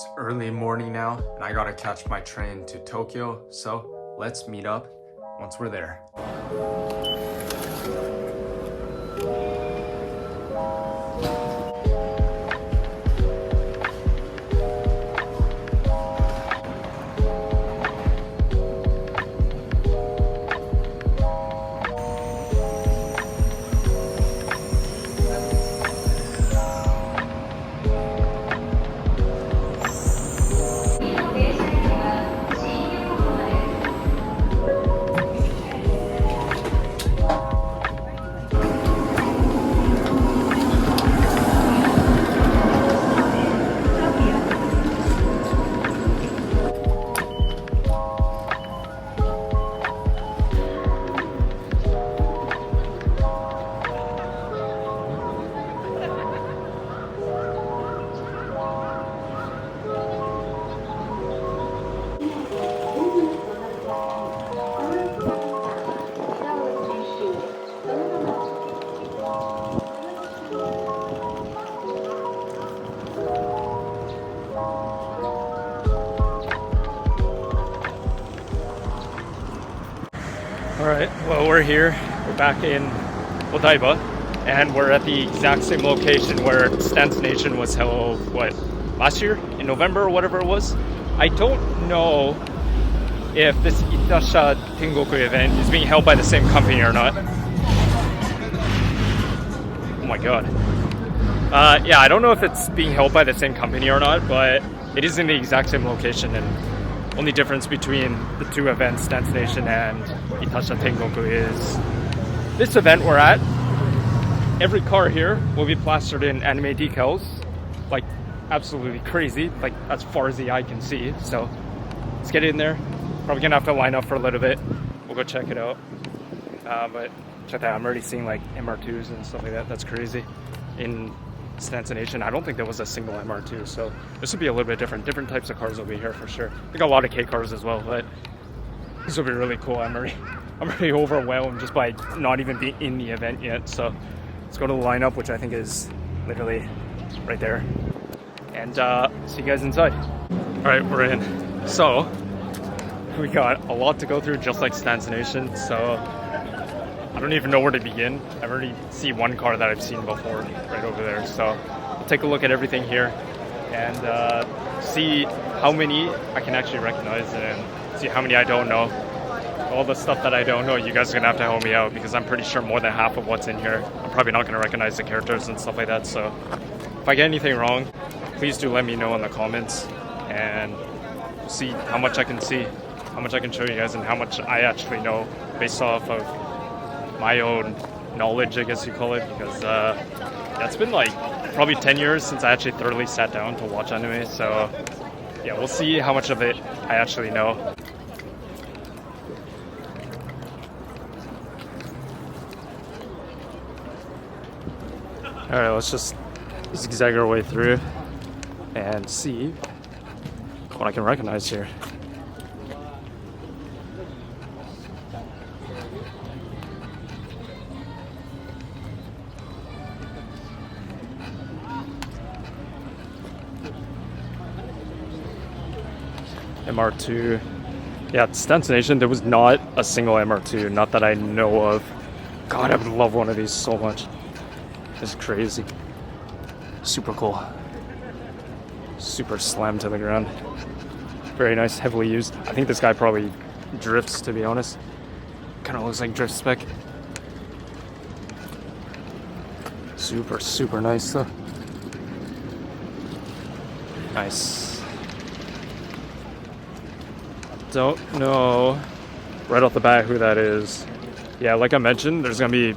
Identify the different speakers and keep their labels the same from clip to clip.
Speaker 1: It's early morning now, and I gotta catch my train to Tokyo, so let's meet up once we're there. Alright, well we're here, we're back in Odaiba, and we're at the exact same location where Stance Nation was held, what, last year? In November or whatever it was? I don't know if this Itasha Tengoku event is being held by the same company or not. Oh my god. Yeah, I don't know if it's being held by the same company or not, but it is in the exact same location, and only difference between the two events, Stance Nation and Itasha Tengoku, is this event we're at, every car here will be plastered in anime decals, like absolutely crazy, like as far as the eye can see. So let's get in there. Probably gonna have to line up for a little bit. We'll go check it out. But check that out, I'm already seeing like MR2s and stuff like that. That's crazy. In Stance Nation, I don't think there was a single MR2, so this will be a little bit different. Different types of cars will be here for sure. We got a lot of K cars as well, but this will be really cool. I'm already overwhelmed just by not even being in the event yet. So let's go to the lineup, which I think is literally right there, and see you guys inside. All right, we're in. So we got a lot to go through, just like Stance Nation. So I don't even know where to begin. I've already seen one car that I've seen before right over there. So we'll take a look at everything here and see how many I can actually recognize and see how many I don't know. All the stuff that I don't know, you guys are gonna have to help me out, because I'm pretty sure more than half of what's in here, I'm probably not gonna recognize the characters and stuff like that. So if I get anything wrong, please do let me know in the comments, and see how much I can see, how much I can show you guys, and how much I actually know based off of my own knowledge, I guess you call it, because yeah, it's been like probably 10 years since I actually thoroughly sat down to watch anime. So yeah, we'll see how much of it I actually know. Alright, let's just zigzag our way through and see what I can recognize here. MR2. Yeah, at Stance Nation, there was not a single MR2, not that I know of. God, I would love one of these so much. It's crazy. Super cool. Super slammed to the ground. Very nice, heavily used. I think this guy probably drifts, to be honest. Kind of looks like drift spec. Super, super nice though. Nice. Don't know right off the bat who that is. Yeah, like I mentioned, there's gonna be,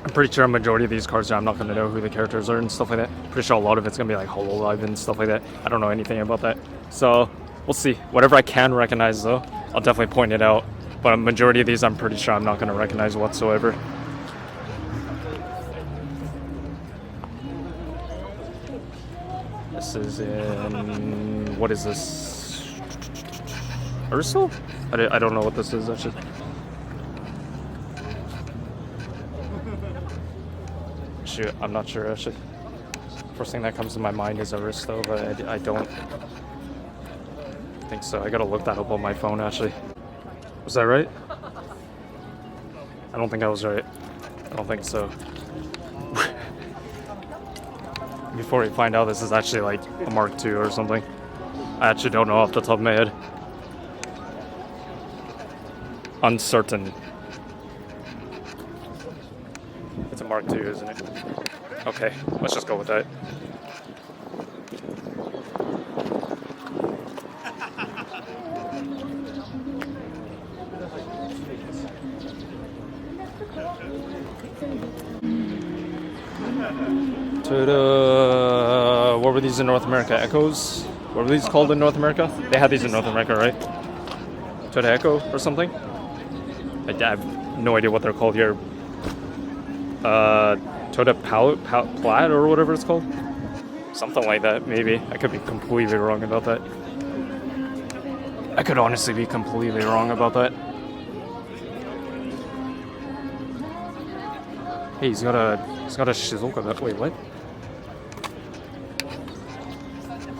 Speaker 1: I'm pretty sure a majority of these cars I'm not gonna know who the characters are and stuff like that. Pretty sure a lot of it's gonna be like HoloLive and stuff like that. I don't know anything about that. So we'll see. Whatever I can recognize though, I'll definitely point it out. But a majority of these I'm pretty sure I'm not gonna recognize whatsoever. This is in, what is this? Urso? I don't know what this is actually. Shoot, I'm not sure actually. First thing that comes to my mind is Aristo, but I don't think so. I gotta look that up on my phone actually. Was that right? I don't think I was right. I don't think so. Before we find out this is actually like a Mark II or something. I actually don't know off the top of my head. Uncertain. It's a Mark II, isn't it? Okay, let's just go with that. Toyota, what were these in North America? Echoes? What were these called in North America? They had these in North America, right? Toyota Echo or something? I have no idea what they're called here. Toyota Plaid or whatever it's called? Something like that, maybe. I could be completely wrong about that. I could honestly be completely wrong about that. Hey, he's got a Shizuoka. Wait, what?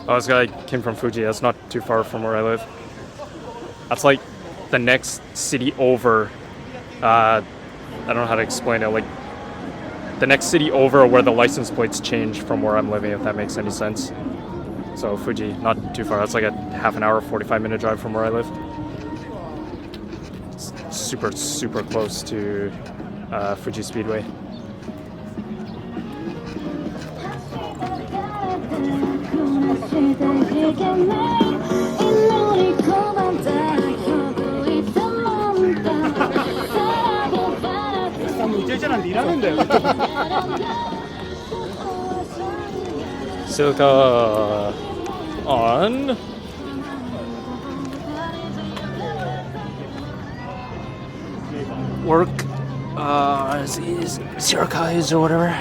Speaker 1: Oh, this guy came from Fuji. That's not too far from where I live. That's like the next city over. I don't know how to explain it. Like the next city over where the license plates change from where I'm living, if that makes any sense. So Fuji, not too far. That's like a half an hour, 45-minute drive from where I live. It's super, super close to Fuji Speedway. Silka on. Work. Sirkais or whatever.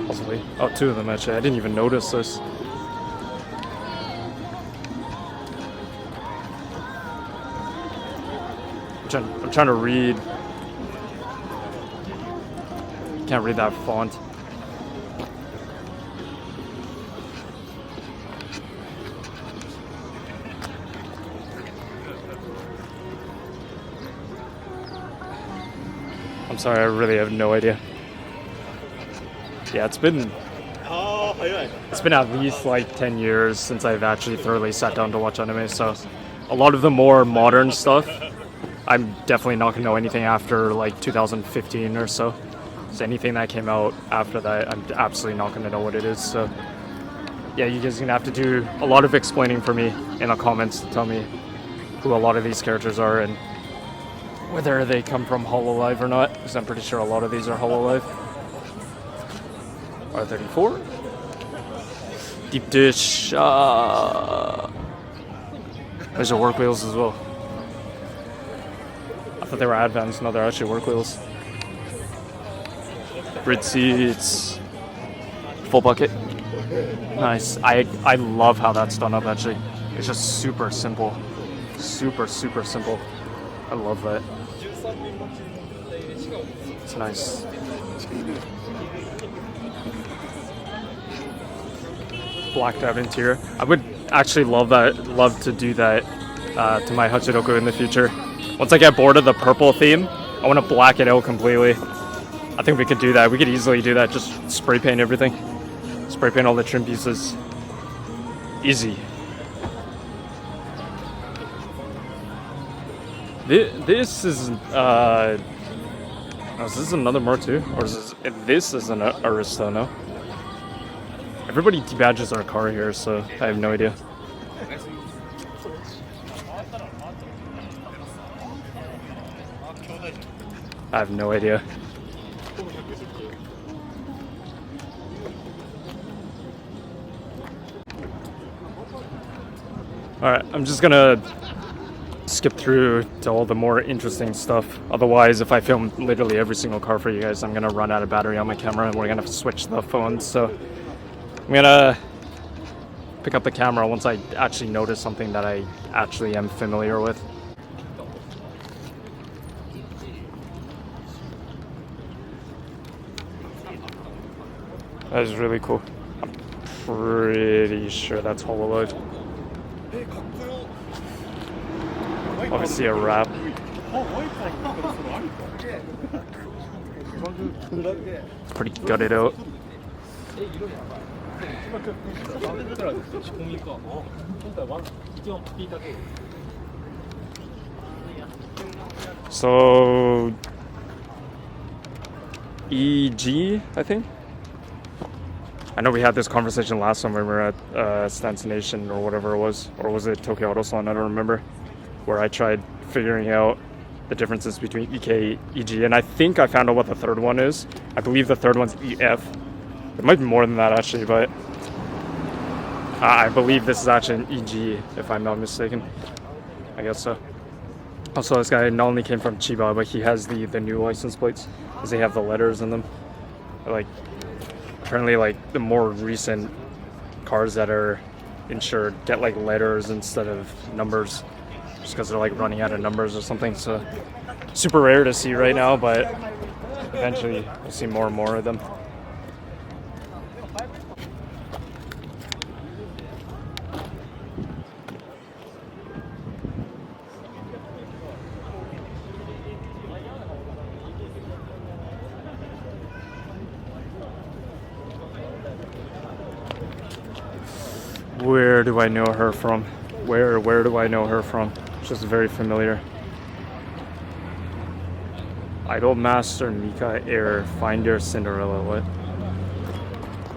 Speaker 1: Possibly. Oh, two of them actually. I didn't even notice this. I'm trying to read. Can't read that font. I'm sorry, I really have no idea. Yeah, it's been at least like 10 years since I've actually thoroughly sat down to watch anime, so a lot of the more modern stuff, I'm definitely not going to know anything after like 2015 or so. So anything that came out after that, I'm absolutely not going to know what it is. So yeah, you guys are going to have to do a lot of explaining for me in the comments to tell me who a lot of these characters are and whether they come from Hololive or not, because I'm pretty sure a lot of these are Hololive. R34. Deep dish. There's your work wheels as well. I thought they were advanced, no, they're actually work wheels. Bridge seats. Full bucket. Nice. I love how that's done up actually. It's just super simple. Super, super simple. I love that. It's nice. Blacked out interior. I would actually love to do that to my Hachiroku in the future. Once I get bored of the purple theme, I want to black it out completely. I think we could do that. We could easily do that. Just spray paint everything. Spray paint all the trim pieces. Easy. This is is this another Mark II? Or is this is an Aristo, no? Everybody debadges their car here, so I have no idea. I have no idea. Alright, I'm just gonna skip through to all the more interesting stuff. Otherwise, if I film literally every single car for you guys, I'm gonna run out of battery on my camera and we're gonna switch the phones. So I'm gonna pick up the camera once I actually notice something that I actually am familiar with. That is really cool. I'm pretty sure that's Hololive. Obviously a wrap. Pretty gutted out. So EG, I think. I know we had this conversation last time when we were at Stance Nation or whatever it was, or was it Tokyo Auto-Salon? I don't remember. Where I tried figuring out the differences between EK, EG, and I think I found out what the third one is. I believe the third one's EF. It might be more than that actually, but I believe this is actually an EG, if I'm not mistaken. I guess so. Also, this guy not only came from Chiba, but he has the new license plates, because they have the letters in them. Like, apparently, like, the more recent cars that are insured get, like, letters instead of numbers, just because they're, like, running out of numbers or something. So, super rare to see right now, but eventually we'll see more and more of them. Where do I know her from? Where do I know her from? Just very familiar. Idol Master, Mika, Air, Finder, Cinderella, what?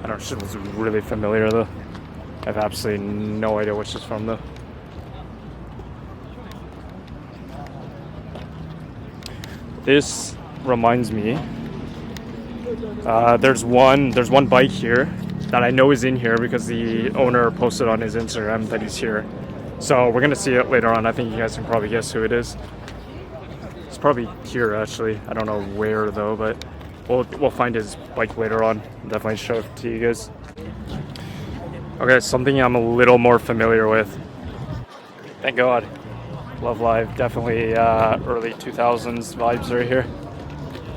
Speaker 1: I don't know, she was really familiar though. I have absolutely no idea what she's from though. This reminds me, there's one bike here that I know is in here because the owner posted on his Instagram that he's here. So we're gonna see it later on. I think you guys can probably guess who it is. It's probably here actually. I don't know where though, but we'll find his bike later on. I'll definitely show it to you guys. Okay, something I'm a little more familiar with. Thank God. Love Live, definitely early 2000s vibes right here,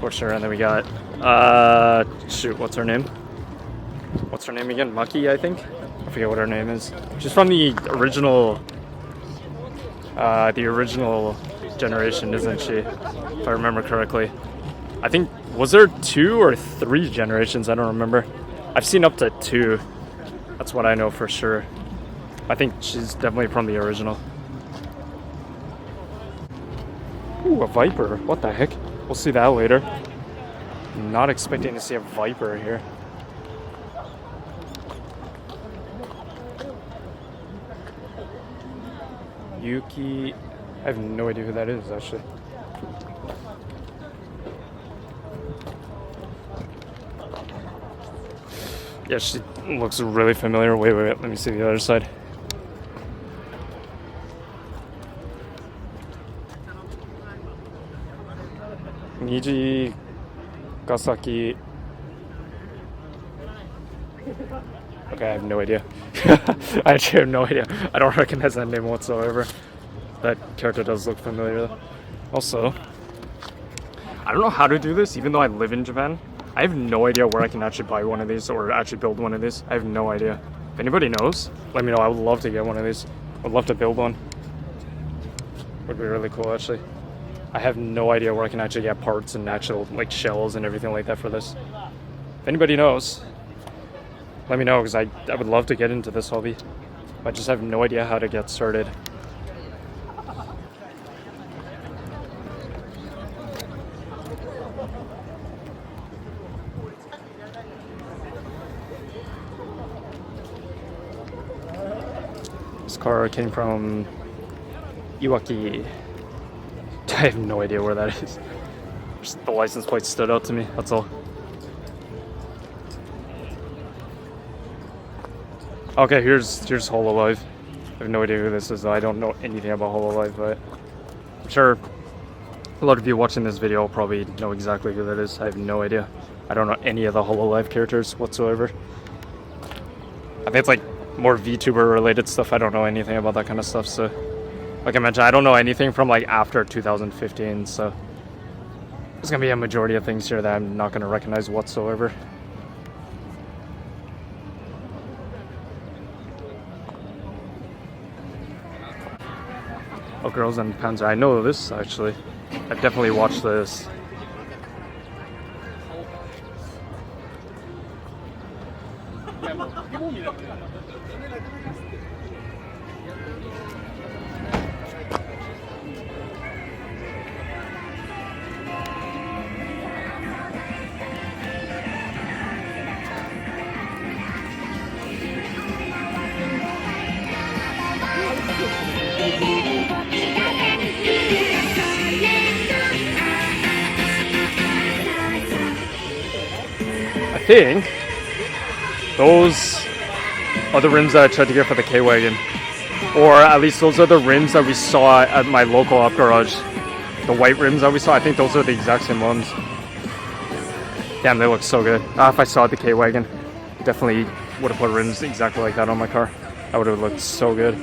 Speaker 1: for sure. And then we got shoot, what's her name? What's her name again? Maki, I think. I forget what her name is. She's from the original generation, isn't she? If I remember correctly. I think, was there 2 or 3 generations? I don't remember. I've seen up to 2. That's what I know for sure. I think she's definitely from the original. Ooh, a Viper. What the heck? We'll see that later. Not expecting to see a Viper here. Yuki, I have no idea who that is actually. Yeah, she looks really familiar. Wait, let me see the other side. Niji Gasaki. Okay, I have no idea. I actually have no idea. I don't recognize that name whatsoever. That character does look familiar though. Also, I don't know how to do this, even though I live in Japan. I have no idea where I can actually buy one of these or actually build one of these. I have no idea. If anybody knows, let me know. I would love to get one of these. I'd love to build one. Would be really cool actually. I have no idea where I can actually get parts and actual like shells and everything like that for this. If anybody knows, let me know, because I would love to get into this hobby. I just have no idea how to get started. This car came from Iwaki. I have no idea where that is. Just the license plate stood out to me, that's all. Okay, here's Hololive. I have no idea who this is though. I don't know anything about Hololive, but I'm sure a lot of you watching this video will probably know exactly who that is. I have no idea. I don't know any of the Hololive characters whatsoever. I think it's like more VTuber related stuff. I don't know anything about that kind of stuff, so like I mentioned, I don't know anything from like after 2015, so there's gonna be a majority of things here that I'm not gonna recognize whatsoever. Oh, Girls and Panzer. I know this actually. I've definitely watched this. I think those are the rims that I tried to get for the K-Wagon. Or at least those are the rims that we saw at my local up garage. The white rims that we saw, I think those are the exact same ones. Damn, they look so good. If I saw the K-Wagon, definitely would have put rims exactly like that on my car. That would have looked so good.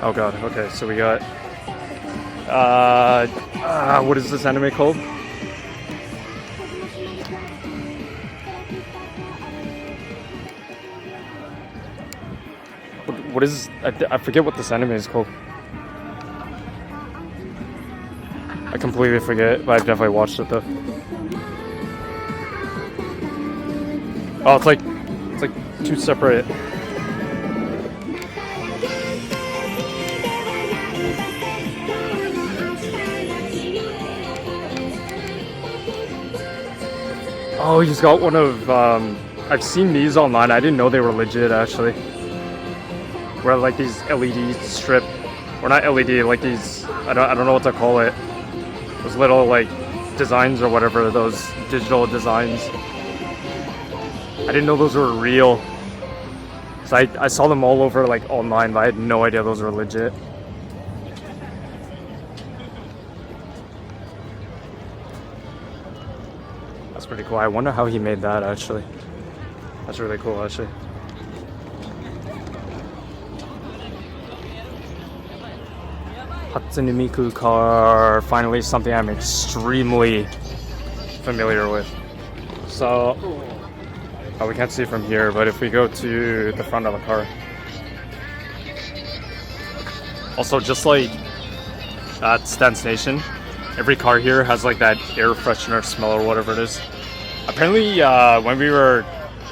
Speaker 1: Oh god, okay, so we got... what is this anime called? What is... I forget what this anime is called. I completely forget, but I've definitely watched it though. Oh, it's like two separate... Oh, he's got one of... I've seen these online. I didn't know they were legit actually. Where like these LED strip, or not LED, like these, I don't know what to call it. Those little like designs or whatever, those digital designs. I didn't know those were real. So I saw them all over like online, but I had no idea those were legit. That's pretty cool. I wonder how he made that actually. That's really cool actually. Hatsune Miku car, finally something I'm extremely familiar with. So, we can't see from here, but if we go to the front of the car. Also, just like at Stan Station, every car here has like that air freshener smell or whatever it is. Apparently, when we were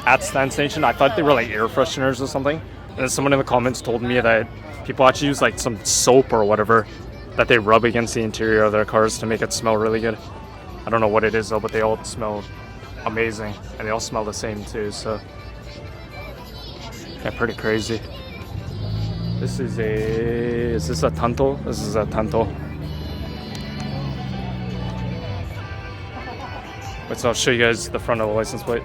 Speaker 1: at Stan Station, I thought they were like air fresheners or something. And then someone in the comments told me that people actually use like some soap or whatever that they rub against the interior of their cars to make it smell really good. I don't know what it is though, but they all smell amazing and they all smell the same too, so yeah, pretty crazy. Is this a Tanto? This is a Tanto. Wait, so I'll show you guys the front of the license plate.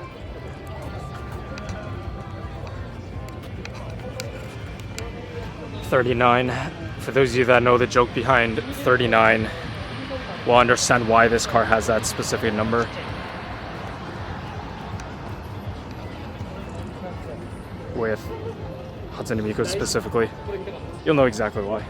Speaker 1: $39. For those of you that know the joke behind 39, will understand why this car has that specific number. With Hatsune Miku specifically, you'll know exactly why.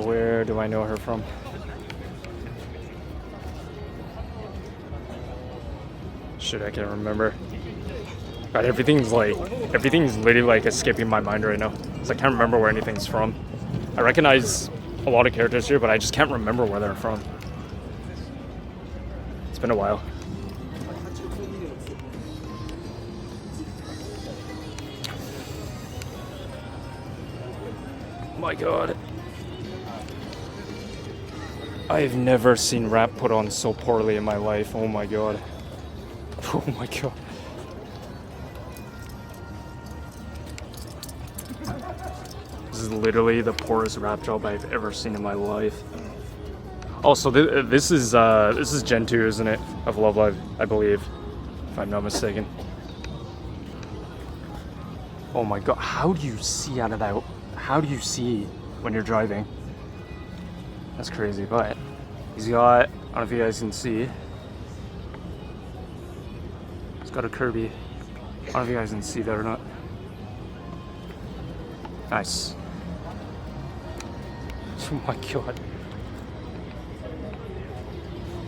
Speaker 1: Where do I know her from? Shit, I can't remember. God, everything's literally like escaping my mind right now. So I can't remember where anything's from. I recognize a lot of characters here, but I just can't remember where they're from. It's been a while. Oh my god. I've never seen rap put on so poorly in my life. Oh my god. Oh my god. This is literally the poorest rap job I've ever seen in my life. Oh, so this is Gen 2, isn't it? Of Love Live, I believe, if I'm not mistaken. Oh my god, how do you see out of that? How do you see when you're driving? That's crazy, but he's got, I don't know if you guys can see, he's got a Kirby. I don't know if you guys can see that or not. Nice. Oh my god.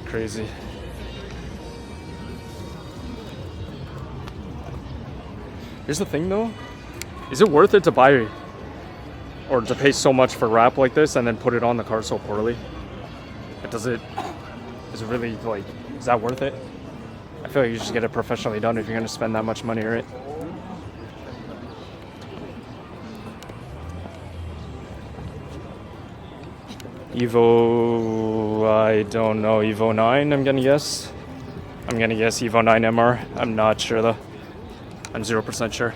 Speaker 1: Crazy. Here's the thing though. Is it worth it to buy or to pay so much for wrap like this and then put it on the car so poorly? Is it really like, is that worth it? I feel like you should get it professionally done if you're gonna spend that much money, right? Evo, I don't know, Evo 9 I'm gonna guess. I'm gonna guess Evo 9 MR. I'm not sure though. I'm 0% sure.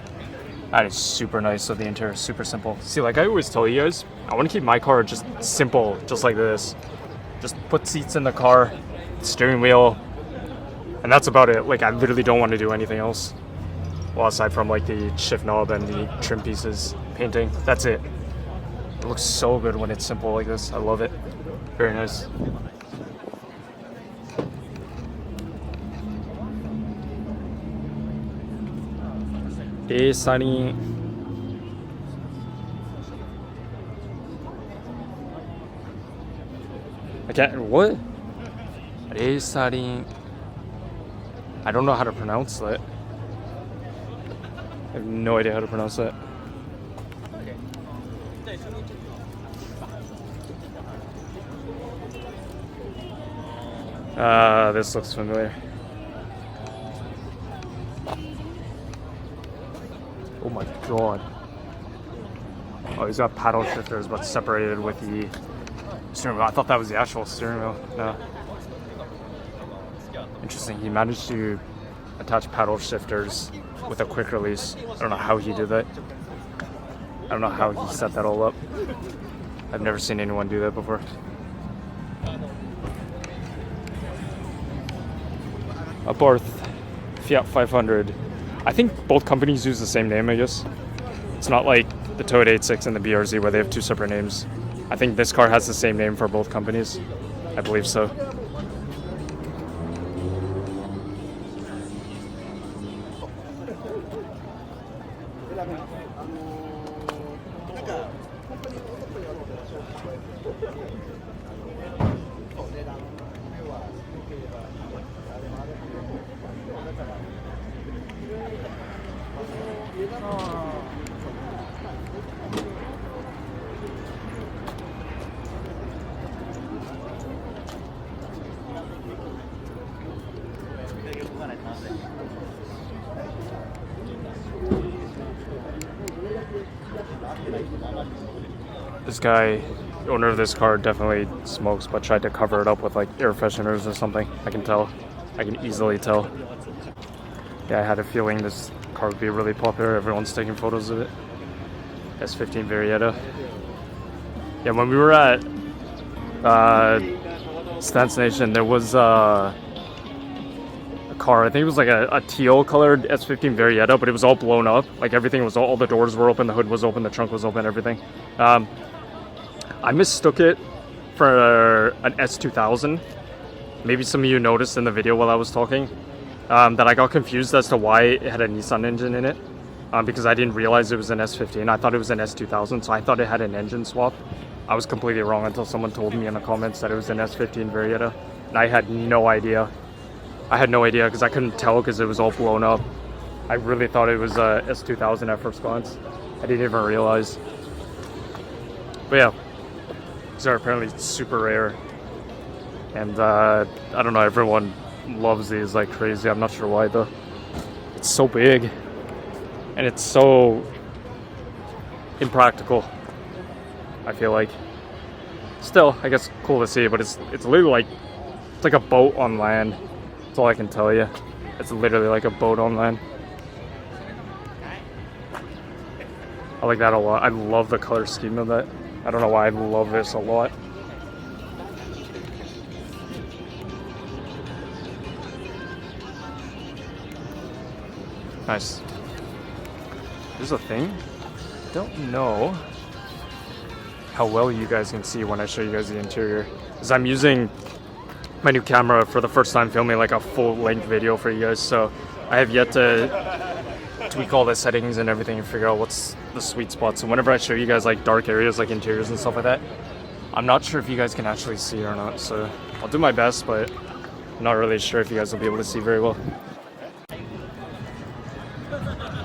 Speaker 1: That is super nice, so the interior is super simple. See, like I always tell you guys, I want to keep my car just simple, just like this. Just put seats in the car, steering wheel, and that's about it. Like I literally don't want to do anything else. Well, aside from like the shift knob and the trim pieces, painting, that's it. It looks so good when it's simple like this. I love it. Very nice. Sunny. I can't. What? Sunny. I don't know how to pronounce that. I have no idea how to pronounce that. This looks familiar. Oh my god. Oh, he's got paddle shifters but separated with the steering wheel. I thought that was the actual steering wheel. No. Interesting. He managed to attach paddle shifters with a quick release. I don't know how he did that. I don't know how he set that all up. I've never seen anyone do that before. Abarth Fiat 500. I think both companies use the same name, I guess. It's not like the Toyota 86 and the BRZ where they have two separate names. I think this car has the same name for both companies. I believe so. This guy, the owner of this car, definitely smokes, but tried to cover it up with like air fresheners or something. I can tell. I can easily tell. Yeah, I had a feeling this car would be really popular. Everyone's taking photos of it. S15 Varietta. Yeah, when we were at Stance Nation, there was a car. I think it was like a teal colored S15 Varietta, but it was all blown up. Like everything was, all the doors were open, the hood was open, the trunk was open, everything. I mistook it for an S2000. Maybe some of you noticed in the video while I was talking that I got confused as to why it had a Nissan engine in it, because I didn't realize it was an S15. I thought it was an S2000, so I thought it had an engine swap. I was completely wrong until someone told me in the comments that it was an S15 Varietta, and I had no idea. I had no idea because I couldn't tell because it was all blown up. I really thought it was a S2000 at first glance. I didn't even realize. But yeah, these are apparently super rare. And I don't know, everyone loves these like crazy. I'm not sure why though. It's so big. And it's so impractical, I feel like. Still, I guess cool to see, but it's literally like, it's like a boat on land. That's all I can tell you. It's literally like a boat on land. I like that a lot. I love the color scheme of that. I don't know why I love this a lot. Nice. Here's the thing. I don't know how well you guys can see when I show you guys the interior, because I'm using my new camera for the first time filming like a full-length video for you guys, so I have yet to tweak all the settings and everything and figure out what's the sweet spot. So whenever I show you guys like dark areas like interiors and stuff like that, I'm not sure if you guys can actually see or not, so I'll do my best, but I'm not really sure if you guys will be able to see very well.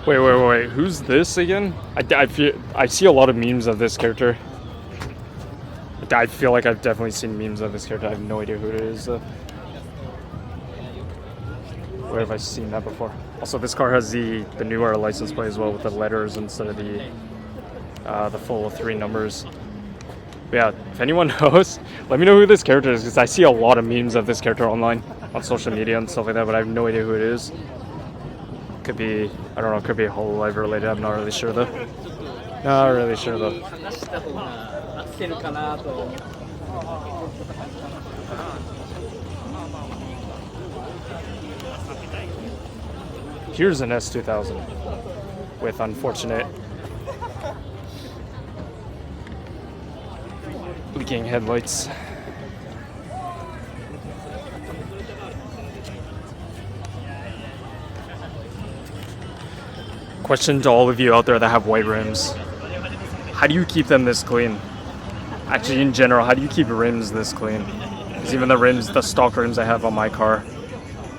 Speaker 1: Wait, who's this again? I see a lot of memes of this character. I feel like I've definitely seen memes of this character. I have no idea who it is though. Where have I seen that before? Also, this car has the newer license plate as well with the letters instead of the full 3 numbers. But yeah, if anyone knows, let me know who this character is, because I see a lot of memes of this character online on social media and stuff like that, but I have no idea who it is. Could be, I don't know, could be HoloLive related. I'm not really sure though. Not really sure though. Here's an S2000 with unfortunate leaking headlights. Question to all of you out there that have white rims. How do you keep them this clean? Actually, in general, how do you keep rims this clean? Because even the stock rims I have on my car,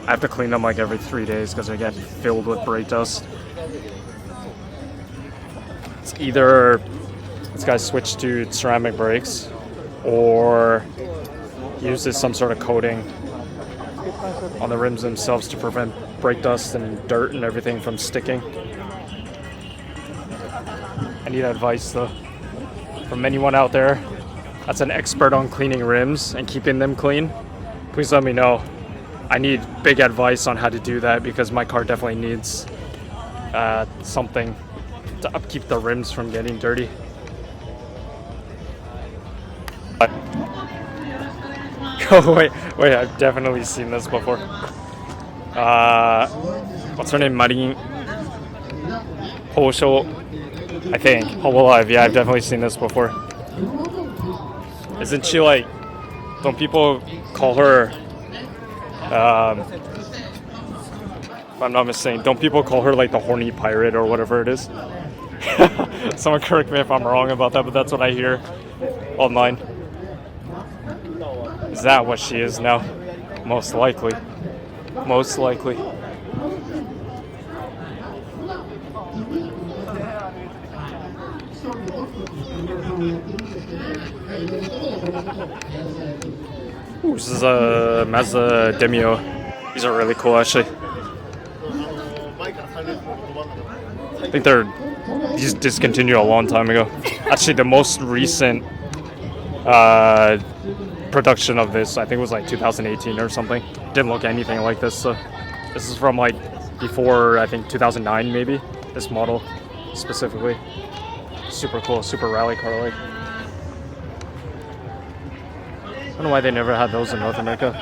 Speaker 1: I have to clean them like every 3 days because they get filled with brake dust. It's either this guy switched to ceramic brakes or uses some sort of coating on the rims themselves to prevent brake dust and dirt and everything from sticking. I need advice though from anyone out there that's an expert on cleaning rims and keeping them clean. Please let me know. I need big advice on how to do that because my car definitely needs something to upkeep the rims from getting dirty. Oh wait, I've definitely seen this before. What's her name? Marin Hosho, I think. HoloLive, yeah, I've definitely seen this before. Isn't she like, don't people call her, if I'm not mistaken, don't people call her like the horny pirate or whatever it is? Someone correct me if I'm wrong about that, but that's what I hear online. Is that what she is now? Most likely. Most likely. Ooh, this is a Mazda Demio. These are really cool, actually. I think these discontinued a long time ago. Actually, the most recent production of this, I think it was like 2018 or something. Didn't look anything like this. So this is from like before, I think 2009 maybe. This model specifically. Super cool, super rally car like. I don't know why they never had those in North America.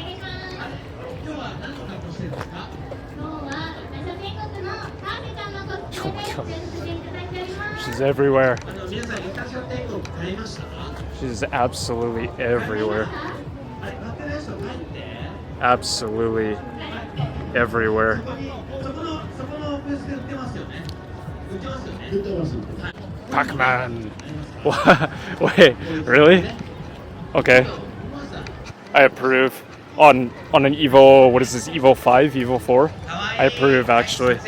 Speaker 1: Oh my god. She's everywhere. She's absolutely everywhere. Absolutely everywhere. Pac-Man. Wait, really? Okay. I approve. On an Evo, what is this, Evo 5, Evo 4? I approve, actually.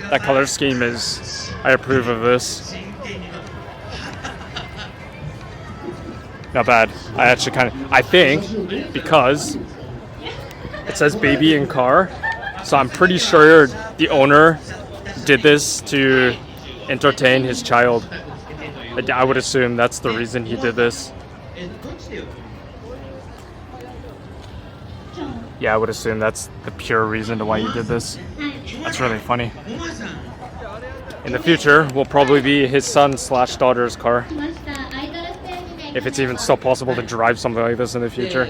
Speaker 1: That color scheme is, I approve of this. Not bad. I actually I think, because it says baby in car, so I'm pretty sure the owner did this to entertain his child. I would assume that's the reason he did this. Yeah, I would assume that's the pure reason to why you did this. That's really funny. In the future, will probably be his son/daughter's car. If it's even still possible to drive something like this in the future.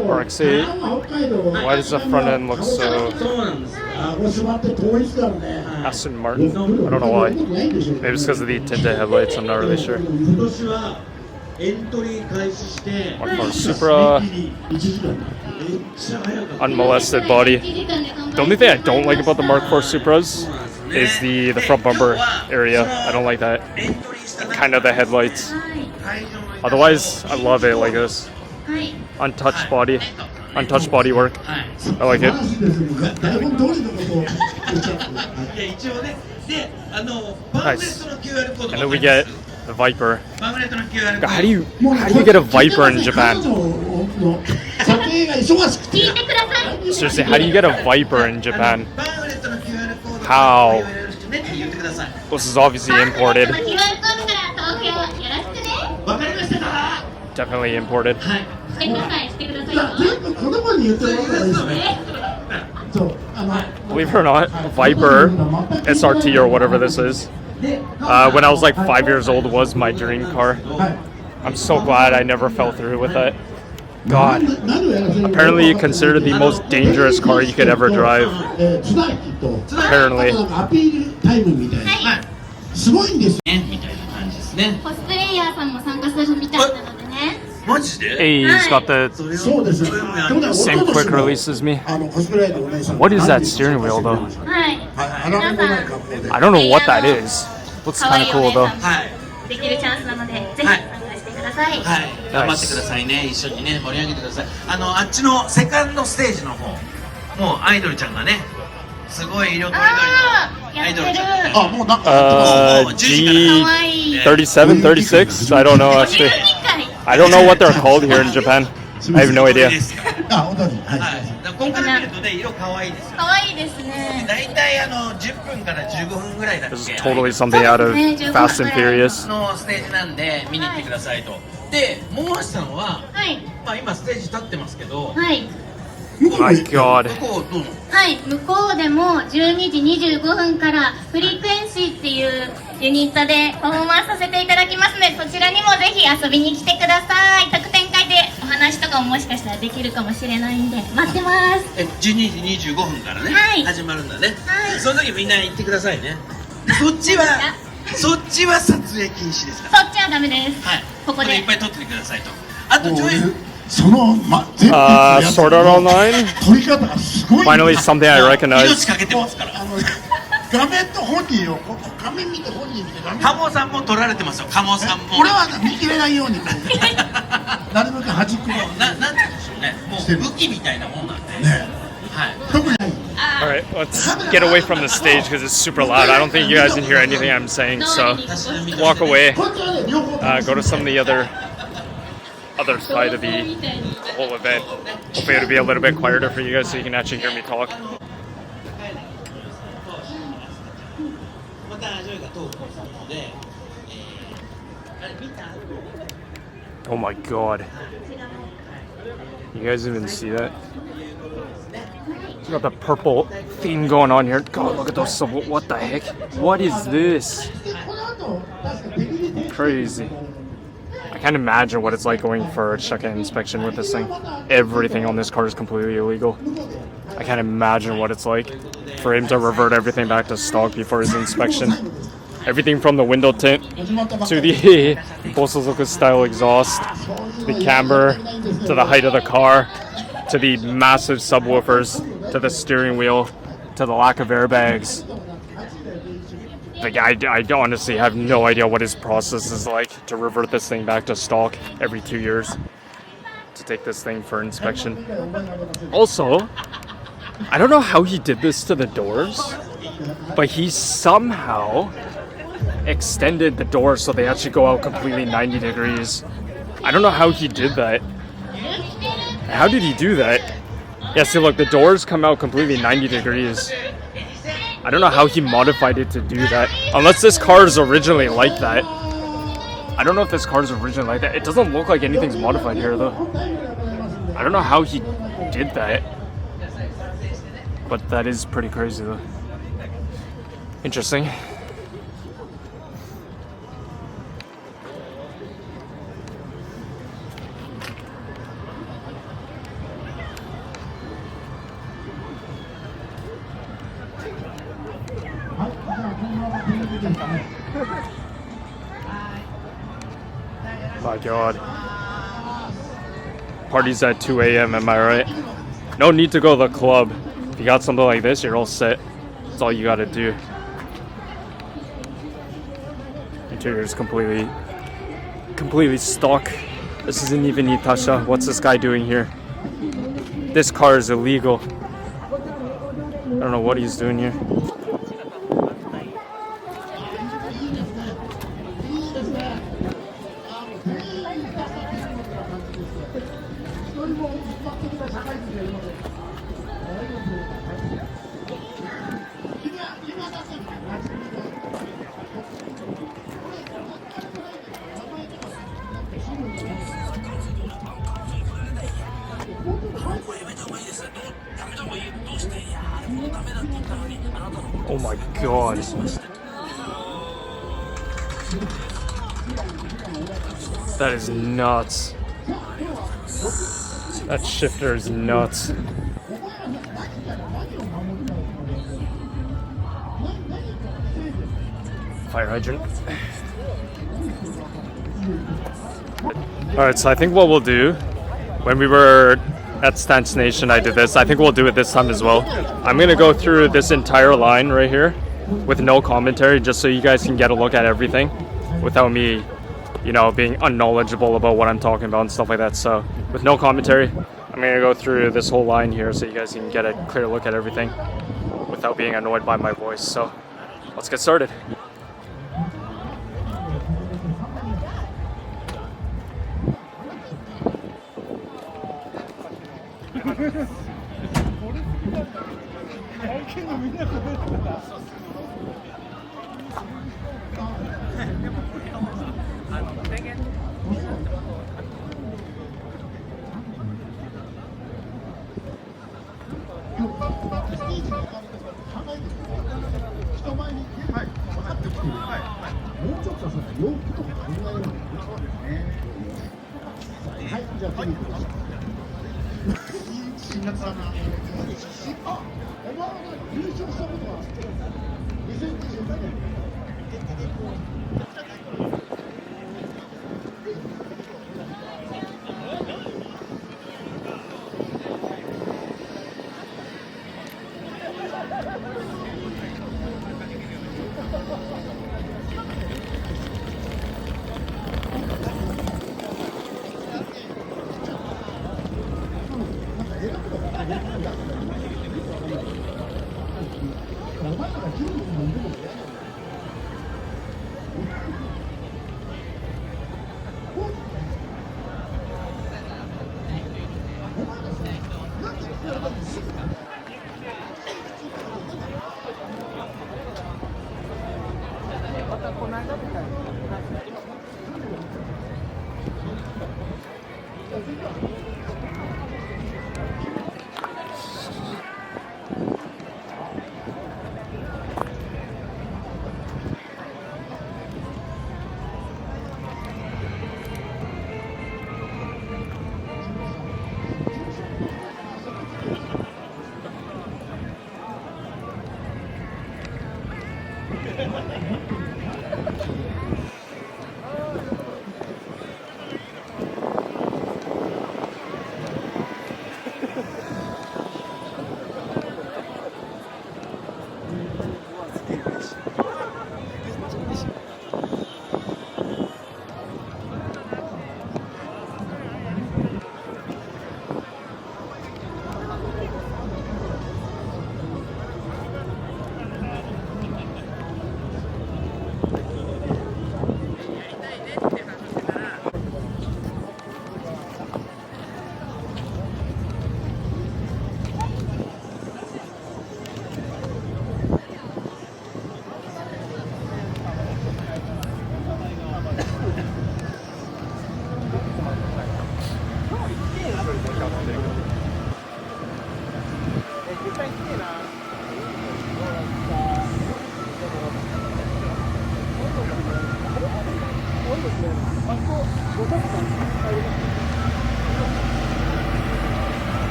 Speaker 1: RX7. Why does the front end look so Aston Martin? I don't know why. Maybe it's because of the tinted headlights, I'm not really sure. Mark IV Supra, unmolested body. The only thing I don't like about the Mark IV Supras is the front bumper area. I don't like that. And kind of the headlights. Otherwise, I love it like this. Untouched body work. I like it. Nice. And then we get the Viper. God, how do you get a Viper in Japan? Seriously, how do you get a Viper in Japan? How? This is obviously imported. Definitely imported. Believe it or not, Viper SRT or whatever this is, when I was like 5 years old, was my dream car. I'm so glad I never fell through with it. God. Apparently considered the most dangerous car you could ever drive. Apparently. Hey, he's got the same quick release as me. What is that steering wheel though? I don't know what that is. Looks kind of cool though.
Speaker 2: 頑張ってくださいね。一緒にね盛り上げてください。あっちのセカンドステージの方、もうアイドルちゃんがね、すごい色とりどりのアイドルちゃんが。あ、もうなんか
Speaker 1: G37, 36? I don't know actually. I don't know what they're called here in Japan. I have no idea.
Speaker 2: ここから見るとね、色可愛いですよ。可愛いですね。だいたい10分から15分ぐらいだっけ。
Speaker 1: This is totally something out of Fast and Furious.
Speaker 2: のステージなんで見に行ってくださいと。で、桃橋さんは、まあ今ステージ立ってますけど、
Speaker 1: My God.
Speaker 3: はい、向こうでも12時25分からフリークエンシーっていうユニットでパフォーマンスさせていただきますので、そちらにもぜひ遊びに来てください。特典会でお話とかももしかしたらできるかもしれないんで待ってます。
Speaker 2: 12時25分からね、始まるんだね。その時みんな行ってくださいね。そっちは撮影禁止ですから。
Speaker 3: そっちはダメです。はい。ここで
Speaker 2: いっぱい撮っててくださいと。あと女優。
Speaker 1: Sword Art Online. Finally, something I recognize.
Speaker 2: 命かけてますから。
Speaker 4: 画面と本人を画面見て本人見て
Speaker 2: 鴨さんも撮られてますよ。鴨さんも。
Speaker 4: 俺は見切れないようになるべく端っこ
Speaker 2: なんて言うんでしょうね。もう武器みたいなもんなんで。ね。はい。
Speaker 4: 特に。
Speaker 1: Alright, let's get away from the stage because it's super loud. I don't think you guys can hear anything I'm saying, so walk away. Go to some of the other side of the whole event. Hopefully it'll be a little bit quieter for you guys so you can actually hear me talk. Oh my God. You guys even see that? It's got the purple theme going on here. God, look at those. What the heck? What is this? Crazy. I can't imagine what it's like going for a check-in inspection with this thing. Everything on this car is completely illegal. I can't imagine what it's like for him to revert everything back to stock before his inspection. Everything from the window tint to the Bosozoku style exhaust, to the camber, to the height of the car, to the massive subwoofers, to the steering wheel, to the lack of airbags. Like, I honestly have no idea what his process is like to revert this thing back to stock every 2 years to take this thing for inspection. Also, I don't know how he did this to the doors, but he somehow extended the doors so they actually go out completely 90 degrees. I don't know how he did that. How did he do that? Yeah, see, look, the doors come out completely 90 degrees. I don't know how he modified it to do that. Unless this car is originally like that. I don't know if this car is originally like that. It doesn't look like anything's modified here, though. I don't know how he did that. But that is pretty crazy, though. Interesting. my god. Party's at 2 a.m. am I right? No need to go to the club. If you got something like this, you're all set. That's all you gotta do. Interior is completely stock. This isn't even Itasha. What's this guy doing here? This car is illegal. I don't know what he's doing here. Oh my god. That is nuts. That shifter is nuts. Fire hydrant. Alright, so I think what we'll do, when we were at Stance Nation I did this, I think we'll do it this time as well. I'm gonna go through this entire line right here with no commentary, just so you guys can get a look at everything without me, you know, being unknowledgeable about what I'm talking about and stuff like that. So with no commentary, I'm gonna go through this whole line here so you guys can get a clear look at everything without being annoyed by my voice. So let's get started.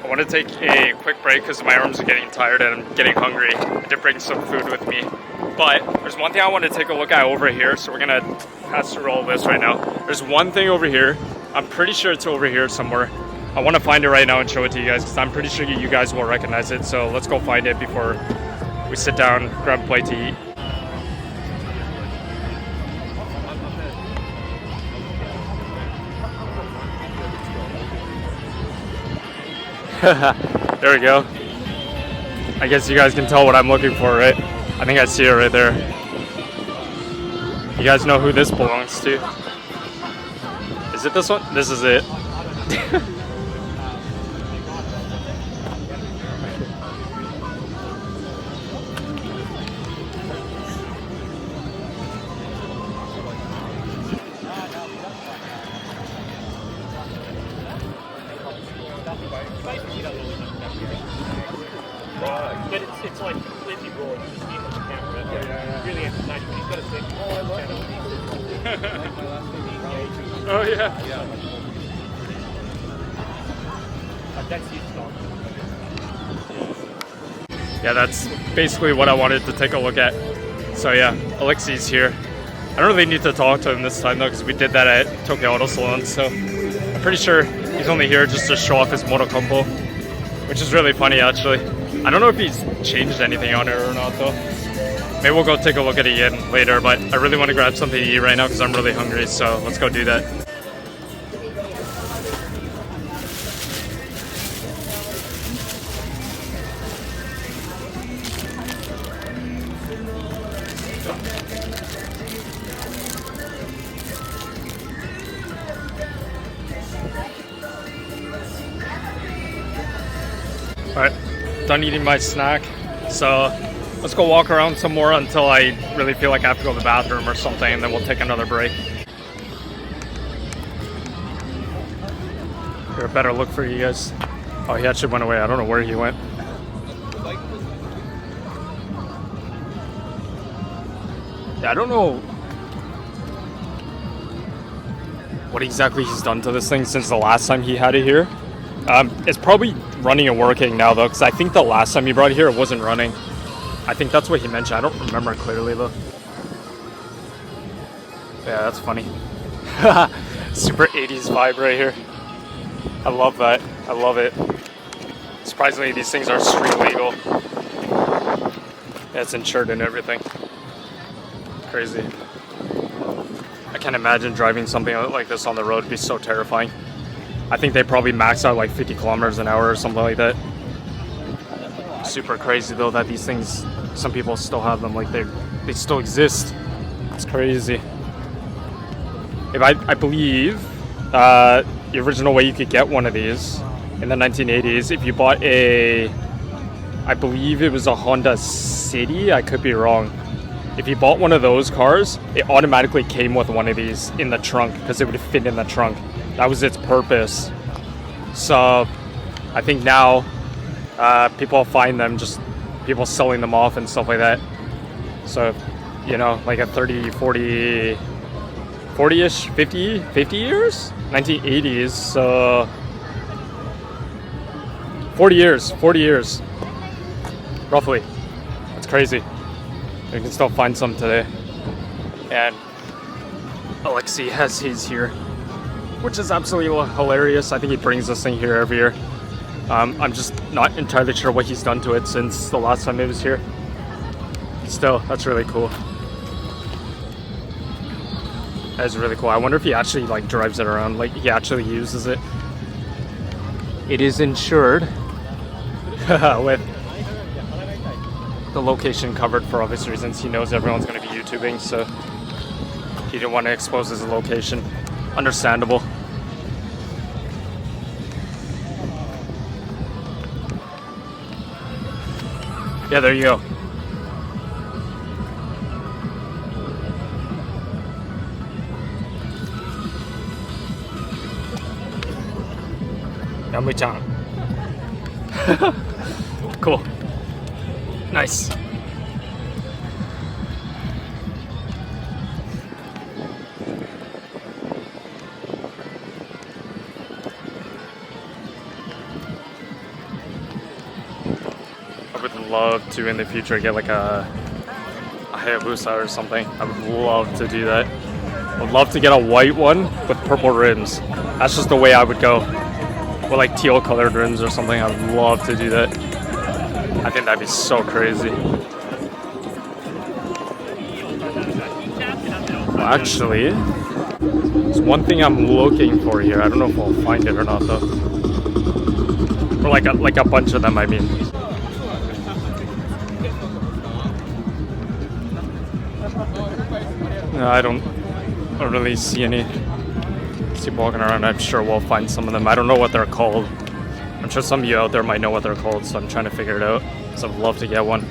Speaker 1: I want to take a quick break because my arms are getting tired and I'm getting hungry. I did bring some food with me. But there's one thing I want to take a look at over here, so we're going to pass through all this right now. There's one thing over here. I'm pretty sure it's over here somewhere. I want to find it right now and show it to you guys because I'm pretty sure you guys will recognize it. So let's go find it before we sit down, grab a plate to eat. There we go. I guess you guys can tell what I'm looking for, right? I think I see it right there. You guys know who this belongs to? Is it this one? This is it.
Speaker 5: But it's like completely raw. You just see it on the camera. Really entertaining. But he's got a thing.
Speaker 1: Oh yeah.
Speaker 5: That's his style.
Speaker 1: Yeah, that's basically what I wanted to take a look at. So yeah, Alexi's here. I don't really need to talk to him this time though, because we did that at Tokyo Auto Salon. So I'm pretty sure he's only here just to show off his moto combo, which is really funny actually. I don't know if he's changed anything on it or not though. Maybe we'll go take a look at it again later, but I really want to grab something to eat right now because I'm really hungry, so let's go do that. Alright, done eating my snack, so let's go walk around some more until I really feel like I have to go to the bathroom or something, and then we'll take another break. Here, a better look for you guys. Oh, he actually went away. I don't know where he went. Yeah, I don't know what exactly he's done to this thing since the last time he had it here. It's probably running and working now though, because I think the last time he brought it here it wasn't running. I think that's what he mentioned. I don't remember clearly though. Yeah, that's funny. Super 80s vibe right here. I love that. I love it. Surprisingly, these things are street legal. Yeah, it's insured and everything. Crazy. I can't imagine driving something like this on the road. It'd be so terrifying. I think they probably max out like 50 kilometers an hour or something like that. Super crazy though that these things, some people still have them, like they still exist. It's crazy. If I believe the original way you could get one of these in the 1980s, if you bought I believe it was a Honda City, I could be wrong. If you bought one of those cars, it automatically came with one of these in the trunk because it would fit in the trunk. That was its purpose. So I think now people find them, just people selling them off and stuff like that. So, you know, like a 30, 40, 40-ish, 50 years? 1980s, so 40 years, roughly. That's crazy. You can still find some today. And Alexi has his here, which is absolutely hilarious. I think he brings this thing here every year. I'm just not entirely sure what he's done to it since the last time it was here. Still, that's really cool. That's really cool. I wonder if he actually like drives it around, like he actually uses it. It is insured with the location covered for obvious reasons. He knows everyone's going to be YouTubing, so he didn't want to expose his location. Understandable. Yeah, there you go. Yamu-chan. Cool. Nice. I would love to in the future get like a Hayabusa or something. I would love to do that. I would love to get a white one with purple rims. That's just the way I would go. With like teal colored rims or something. I would love to do that. I think that'd be so crazy. Actually, there's one thing I'm looking for here. I don't know if we'll find it or not though. Or like a bunch of them, I mean. No, I don't really see any. just keep walking around. I'm sure we'll find some of them. I don't know what they're called. I'm sure some of you out there might know what they're called, so I'm trying to figure it out. So I'd love to get one.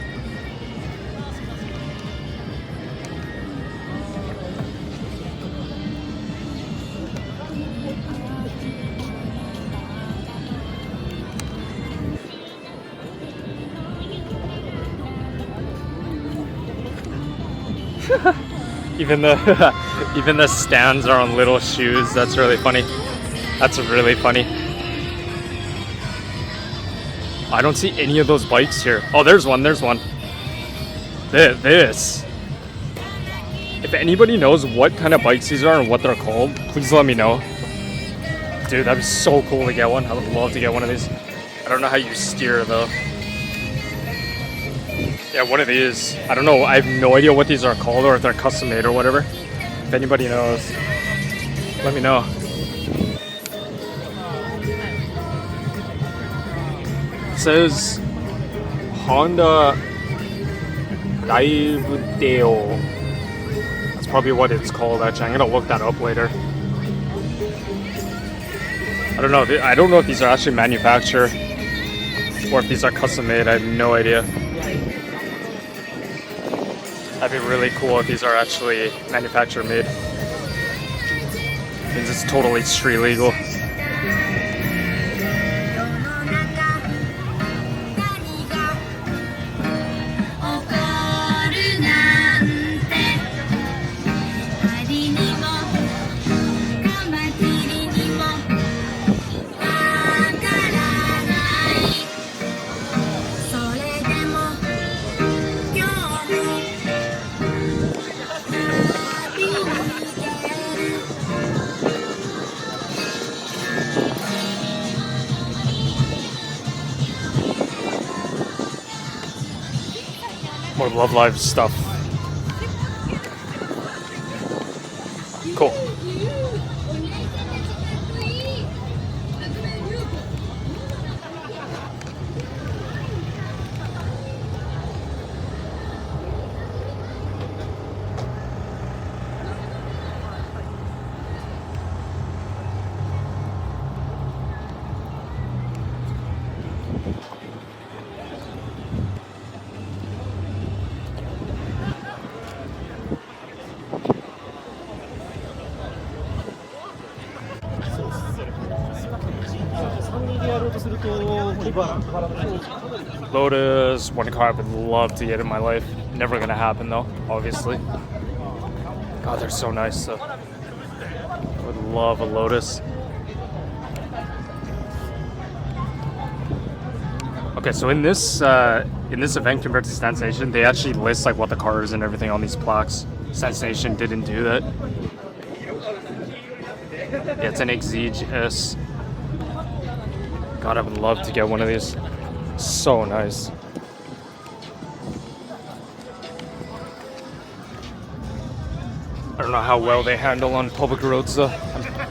Speaker 1: Even the stands are on little shoes. That's really funny. That's really funny. I don't see any of those bikes here. Oh, there's one. There's one. This. If anybody knows what kind of bikes these are and what they're called, please let me know. Dude, that'd be so cool to get one. I would love to get one of these. I don't know how you steer though. Yeah, one of these. I don't know. I have no idea what these are called or if they're custom made or whatever. If anybody knows, let me know. It says Honda Daivudeo. That's probably what it's called. Actually, I'm gonna look that up later. I don't know. I don't know if these are actually manufactured or if these are custom made. I have no idea. That'd be really cool if these are actually manufacturer made. Means it's totally street legal. More Love Live stuff. Cool. Lotus, one car I would love to get in my life. Never gonna happen though, obviously. God, they're so nice though. I would love a Lotus. Okay, so in this event compared to Stand Station, they actually list like what the car is and everything on these plaques. Stand Station didn't do that. Yeah, it's an Exige S. God, I would love to get one of these. So nice. I don't know how well they handle on public roads though.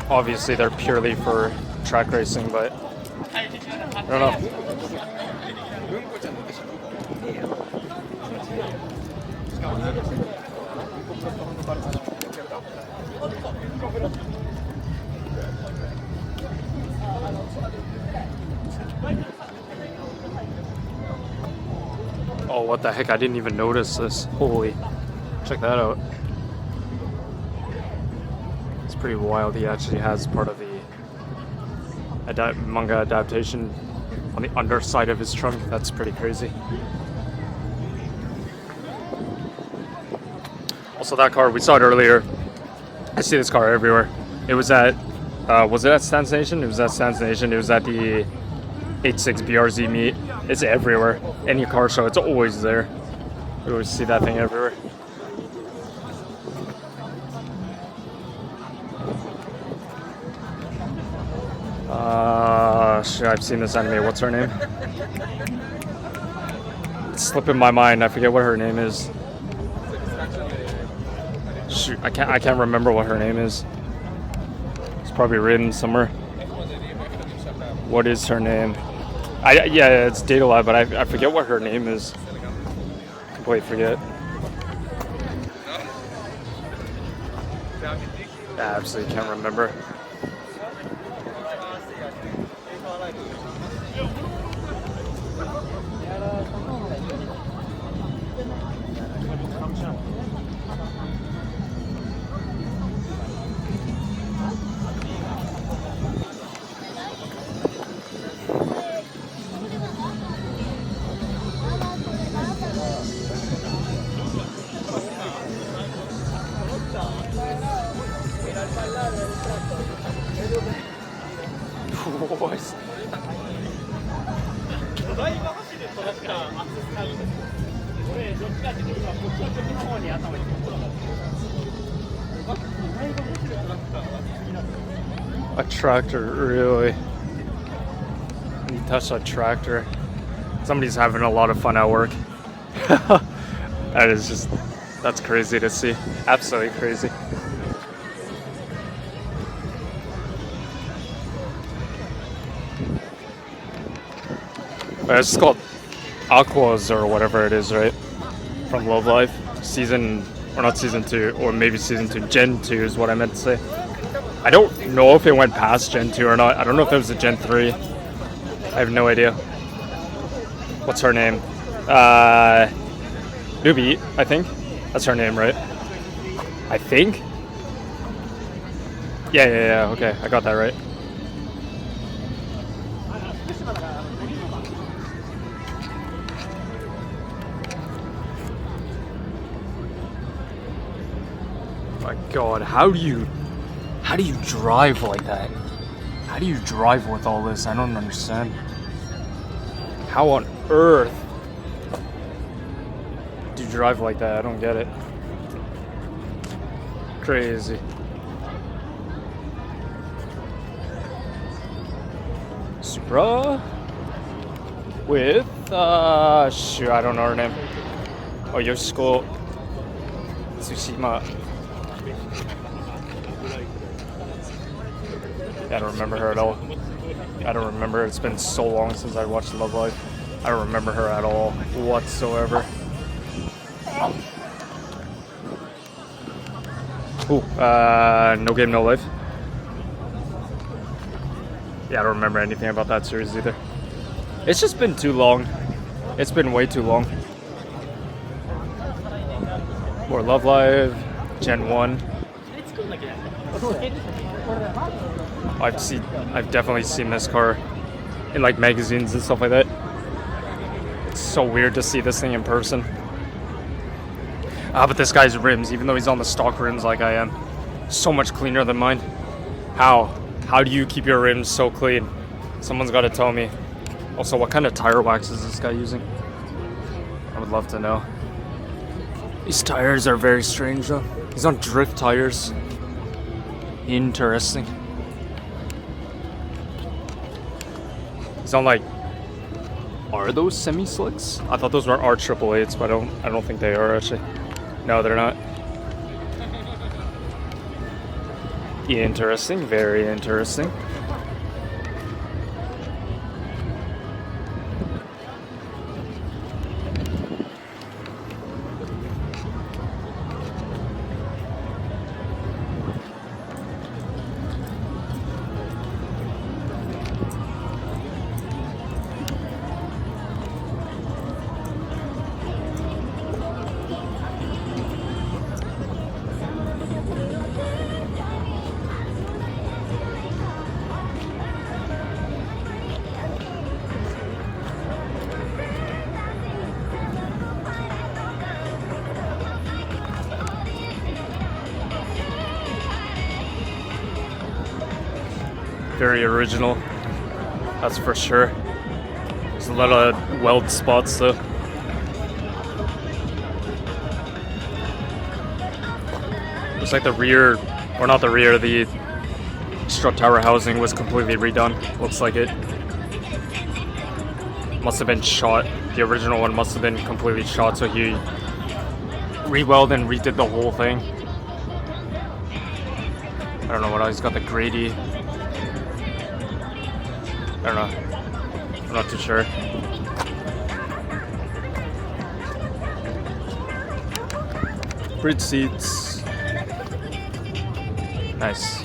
Speaker 1: Obviously they're purely for track racing, but I don't know. Oh, what the heck? I didn't even notice this. Holy. Check that out. It's pretty wild. He actually has part of the manga adaptation on the underside of his trunk. That's pretty crazy. Also, that car, we saw it earlier. I see this car everywhere. It was at, was it at Stand Station? It was at Stand Station. It was at the 86 BRZ meet. It's everywhere. Any car show, it's always there. You always see that thing everywhere. Shit, I've seen this anime. What's her name? It's slipping my mind. I forget what her name is. Shoot, I can't remember what her name is. It's probably written somewhere. What is her name? Yeah, it's Data Lab, but I forget what her name is. Completely forget. I absolutely can't remember. What?
Speaker 5: ドライバー走るトラクターアクセスタイムです。俺どっちかっていうと今こっちの方に頭にこう
Speaker 1: A tractor, really? Itasha tractor. Somebody's having a lot of fun at work. That is just, that's crazy to see. Absolutely crazy. It's called Aquas or whatever it is, right? From Love Live. Season, or not season 2, or maybe season 2. Gen 2 is what I meant to say. I don't know if it went past Gen 2 or not. I don't know if there was a Gen 3. I have no idea. What's her name? Nubi, I think. That's her name, right? I think? Yeah, okay. I got that right. My god, how do you drive like that? How do you drive with all this? I don't understand. How on earth do you drive like that? I don't get it. Crazy. Supra with shoot, I don't know her name. Oh, Yoshiko Tsushima. I don't remember her at all. I don't remember. It's been so long since I watched Love Live. I don't remember her at all whatsoever. Ooh, No Game No Life. Yeah, I don't remember anything about that series either. It's just been too long. It's been way too long. More Love Live, Gen 1. I've definitely seen this car in like magazines and stuff like that. It's so weird to see this thing in person. But this guy's rims, even though he's on the stock rims like I am, so much cleaner than mine. How do you keep your rims so clean? Someone's got to tell me. Also, what kind of tire wax is this guy using? I would love to know. These tires are very strange though. He's on drift tires. Interesting. He's on like, are those semi-slicks? I thought those were R888s, but I don't think they are actually. No, they're not. Interesting, very interesting. Very original, that's for sure. There's a lot of weld spots though. Looks like the rear, or not the rear, the strut tower housing was completely redone. Looks like it must have been shot. The original one must have been completely shot, so he re-welded and redid the whole thing. I don't know what else. He's got the Grady. I don't know. I'm not too sure. Bridge seats. Nice.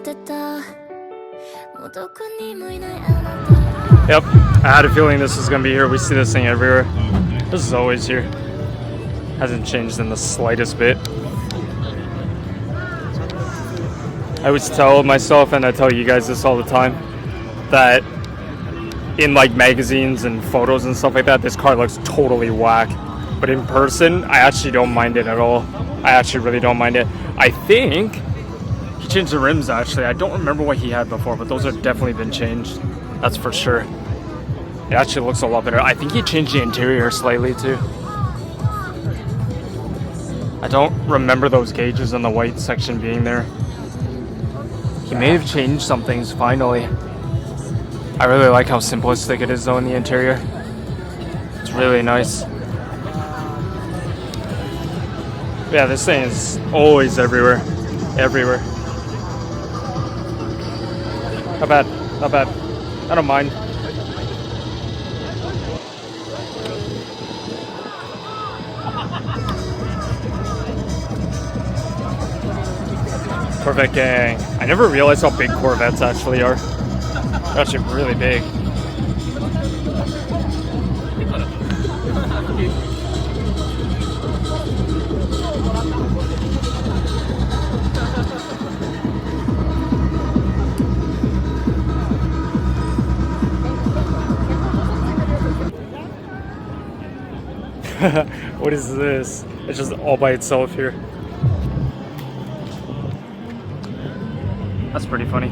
Speaker 1: Yep, I had a feeling this was gonna be here. We see this thing everywhere. This is always here. Hasn't changed in the slightest bit. I always tell myself, and I tell you guys this all the time, that in like magazines and photos and stuff like that, this car looks totally whack. But in person, I actually don't mind it at all. I actually really don't mind it. I think he changed the rims actually. I don't remember what he had before, but those have definitely been changed. That's for sure. It actually looks a lot better. I think he changed the interior slightly too. I don't remember those gauges in the white section being there. He may have changed some things finally. I really like how simplistic it is though in the interior. It's really nice. Yeah, this thing is always everywhere. Everywhere. Not bad. Not bad. I don't mind. Corvette gang. I never realized how big Corvettes actually are. They're actually really big. What is this? It's just all by itself here. That's pretty funny.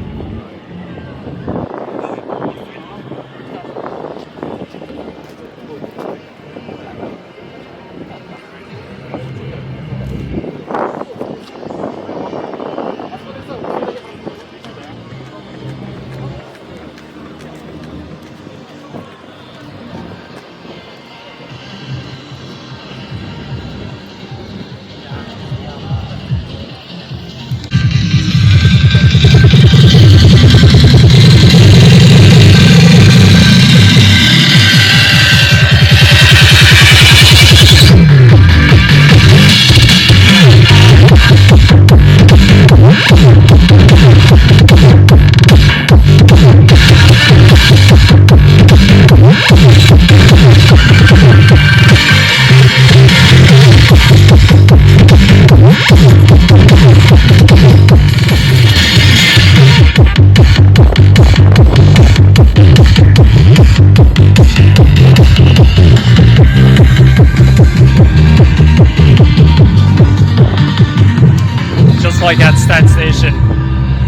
Speaker 1: Like at that station,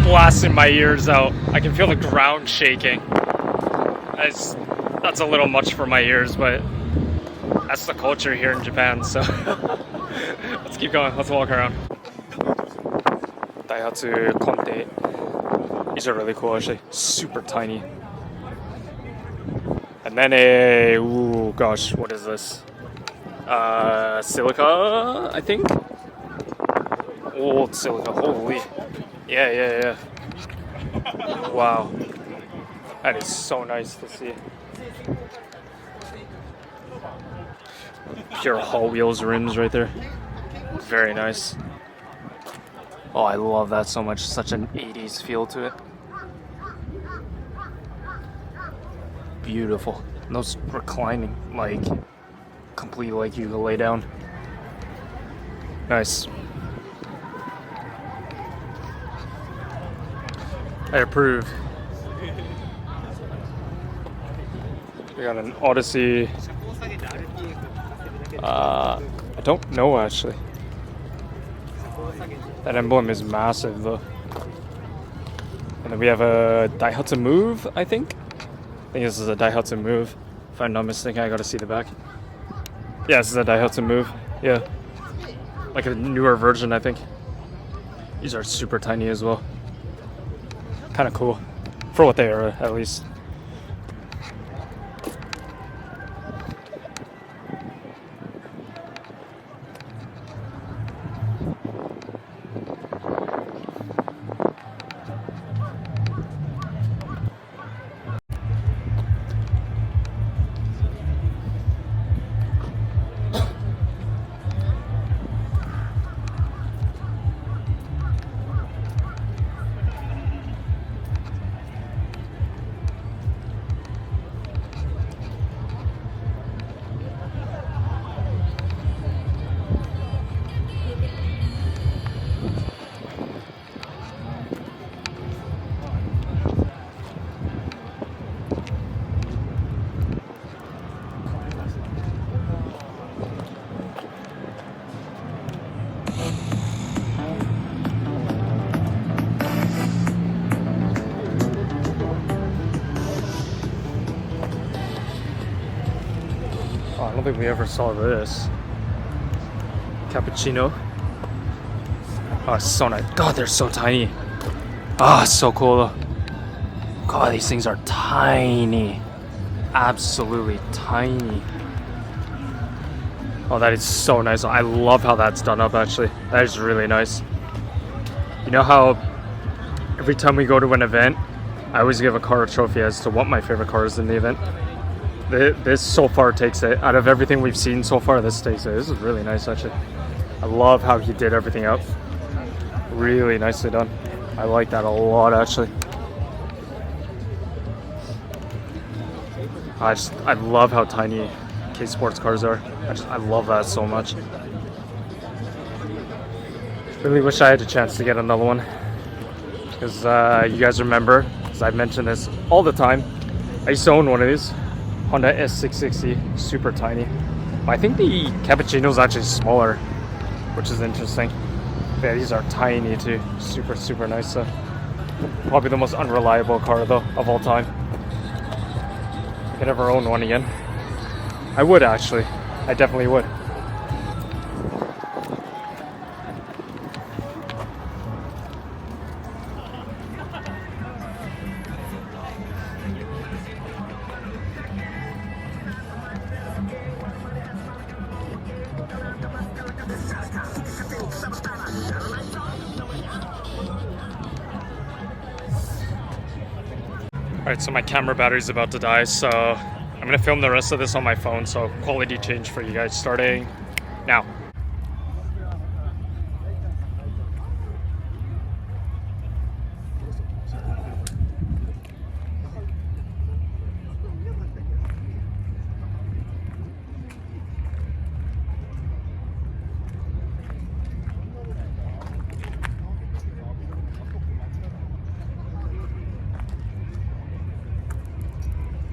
Speaker 1: blasting my ears out. I can feel the ground shaking. That's a little much for my ears, but that's the culture here in Japan, so let's keep going. Let's walk around. Daihatsu Conte. These are really cool actually. Super tiny. And then ooh gosh, what is this? Silica, I think? Old Silica, holy. Yeah. Wow. That is so nice to see. Pure Hall Wheels rims right there. Very nice. Oh, I love that so much. Such an 80s feel to it. Beautiful. And those reclining, like, completely like you can lay down. Nice. I approve. We got an Odyssey. I don't know actually. That emblem is massive though. And then we have a Daihatsu Move, I think. I think this is a Daihatsu Move. If I'm not mistaken, I gotta see the back. Yeah, this is a Daihatsu Move. Yeah. Like a newer version, I think. These are super tiny as well. Kind of cool. For what they are, at least. don't think we ever saw this. Cappuccino. Oh, it's so nice. God, they're so tiny. Oh, it's so cool though. God, these things are tiny. Absolutely tiny. Oh, that is so nice. I love how that's done up actually. That is really nice. You know how every time we go to an event, I always give a car a trophy as to what my favorite car is in the event. This so far takes it. Out of everything we've seen so far, this takes it. This is really nice actually. I love how he did everything up. Really nicely done. I like that a lot actually. I love how tiny K Sports cars are. I love that so much. Really wish I had a chance to get another one. Because you guys remember, because I mention this all the time, I used to own one of these. Honda S660, super tiny. But I think the Cappuccino is actually smaller, which is interesting. Yeah, these are tiny too. Super, super nice. Probably the most unreliable car though of all time. If I could ever own one again, I would actually. I definitely would. Alright, so my camera battery's about to die, so I'm gonna film the rest of this on my phone, so quality change for you guys starting now.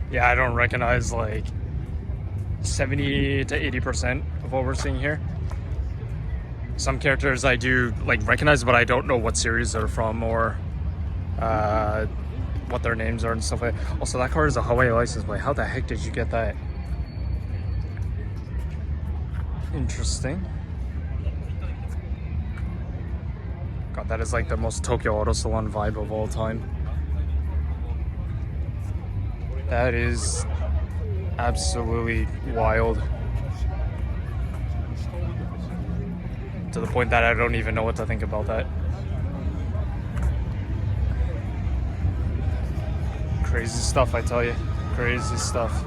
Speaker 1: Yeah, I don't recognize like 70 to 80% of what we're seeing here. Some characters I do like recognize, but I don't know what series they're from or what their names are and stuff like that. Also, that car is a Hawaii license plate. How the heck did you get that? Interesting. God, that is like the most Tokyo Auto Salon vibe of all time. That is absolutely wild. To the point that I don't even know what to think about that. Crazy stuff, I tell you. Crazy stuff.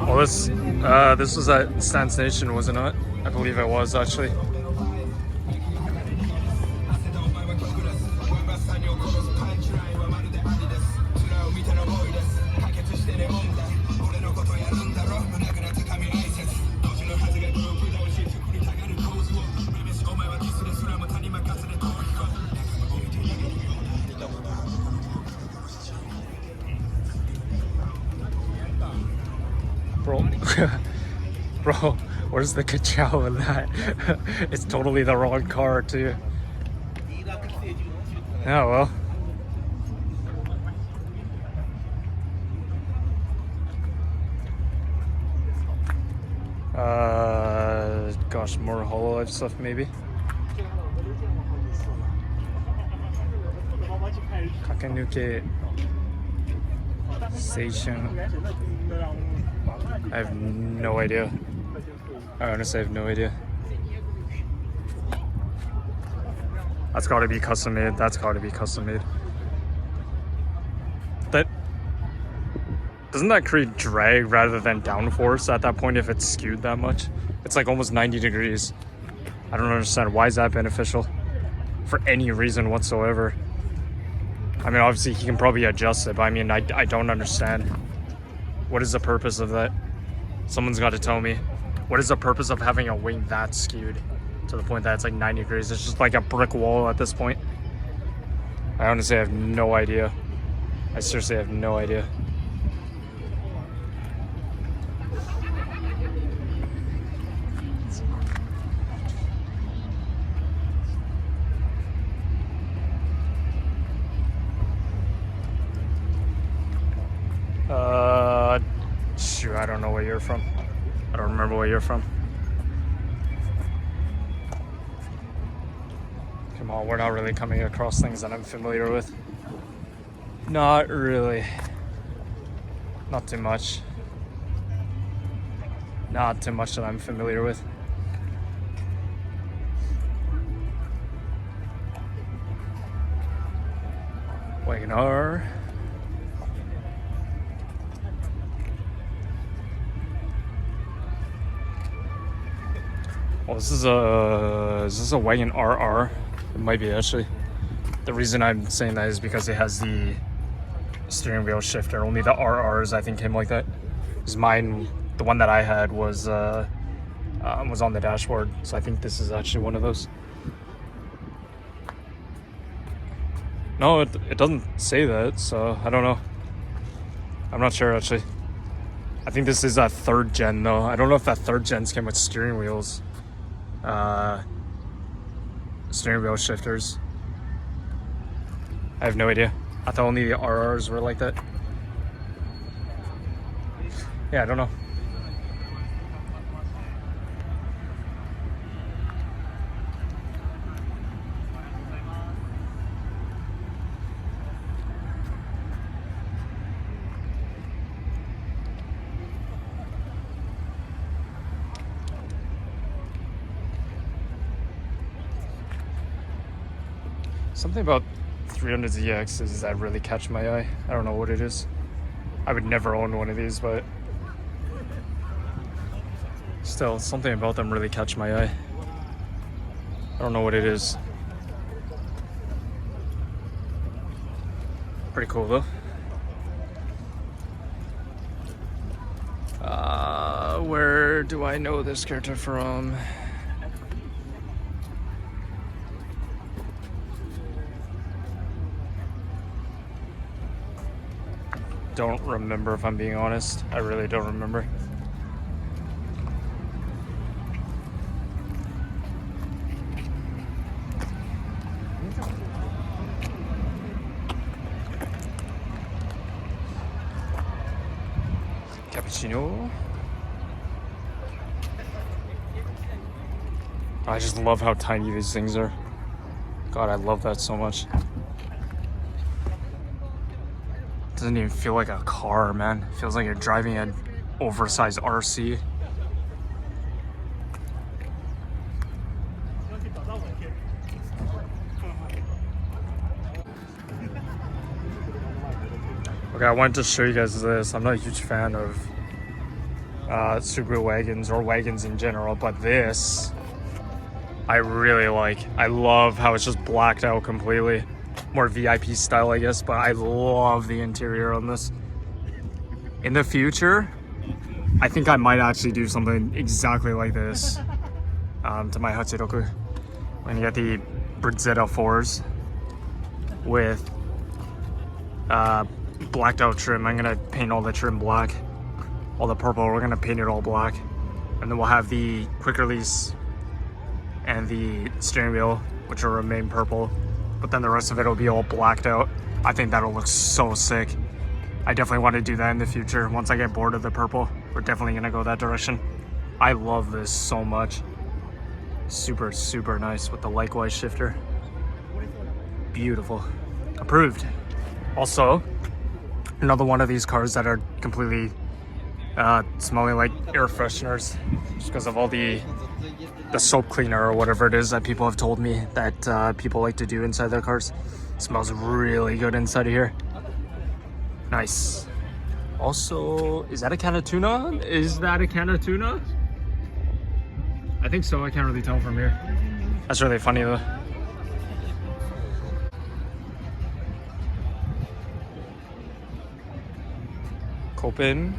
Speaker 1: Well, this was at Stance Nation, was it not? I believe it was actually. Bro, where's the ka-chow in that? It's totally the wrong car too. Oh well. Gosh, more HoloLive stuff maybe. Kakenuke Station. I have no idea. I honestly have no idea. That's got to be custom made. That's got to be custom made. Doesn't that create drag rather than downforce at that point if it's skewed that much? It's like almost 90 degrees. I don't understand. Why is that beneficial? For any reason whatsoever. I mean, obviously he can probably adjust it, but I mean, I don't understand. What is the purpose of that? Someone's got to tell me. What is the purpose of having a wing that skewed to the point that it's like 90 degrees? It's just like a brick wall at this point. I honestly have no idea. I seriously have no idea. Shoot, I don't know where you're from. I don't remember where you're from. Come on, we're not really coming across things that I'm familiar with. Not really. Not too much. Not too much that I'm familiar with. Wagon R. Well, is this a wagon RR? It might be actually. The reason I'm saying that is because it has the steering wheel shifter. Only the RRs I think came like that. Because mine, the one that I had was on the dashboard. So I think this is actually one of those. No, it doesn't say that, so I don't know. I'm not sure actually. I think this is a 3rd gen though. I don't know if that 3rd gens came with steering wheels. Steering wheel shifters. I have no idea. I thought only the RRs were like that. Yeah, I don't know. Something about 300ZXs that really catch my eye. I don't know what it is. I would never own one of these, but still, something about them really catch my eye. I don't know what it is. Pretty cool though. Where do I know this character from? Don't remember, if I'm being honest. I really don't remember. Cappuccino. I just love how tiny these things are. God, I love that so much. Doesn't even feel like a car, man. It feels like you're driving an oversized RC. Okay, I wanted to show you guys this. I'm not a huge fan of Subaru wagons or wagons in general, but this I really like. I love how it's just blacked out completely. More VIP style, I guess, but I love the interior on this. In the future, I think I might actually do something exactly like this to my Hatsune. When you get the Brezetta 4s with blacked out trim, I'm gonna paint all the trim black, all the purple, we're gonna paint it all black, and then we'll have the quick release and the steering wheel, which will remain purple, but then the rest of it will be all blacked out. I think that'll look so sick. I definitely want to do that in the future. Once I get bored of the purple, we're definitely gonna go that direction. I love this so much. Super, super nice with the likewise shifter. Beautiful. Approved. Also, another one of these cars that are completely smelling like air fresheners, just because of all the soap cleaner or whatever it is that people have told me that people like to do inside their cars. It smells really good inside of here. Nice. Also, is that a can of tuna? Is that a can of tuna? I think so. I can't really tell from here. That's really funny though. Copen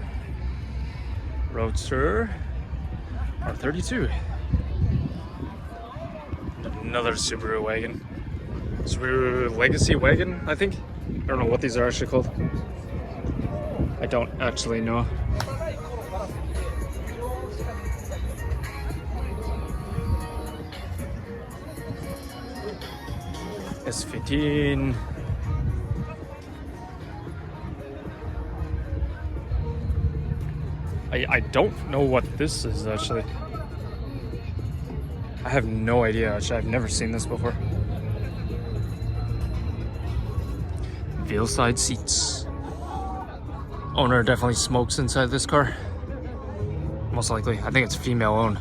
Speaker 1: Roadster R32. Another Subaru wagon. Subaru Legacy wagon, I think. I don't know what these are actually called. I don't actually know. S15. I don't know what this is actually. I have no idea actually. I've never seen this before. Veil side seats. Owner definitely smokes inside this car. Most likely. I think it's female owned.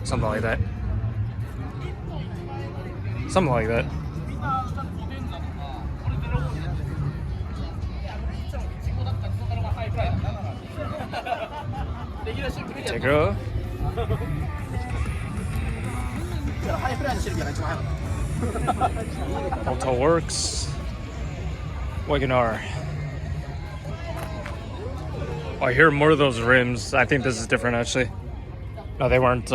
Speaker 1: Something like that. Something like that. Take her off. Auto Works. Wagon R. Oh, I hear more of those rims. I think this is different actually. No, they weren't,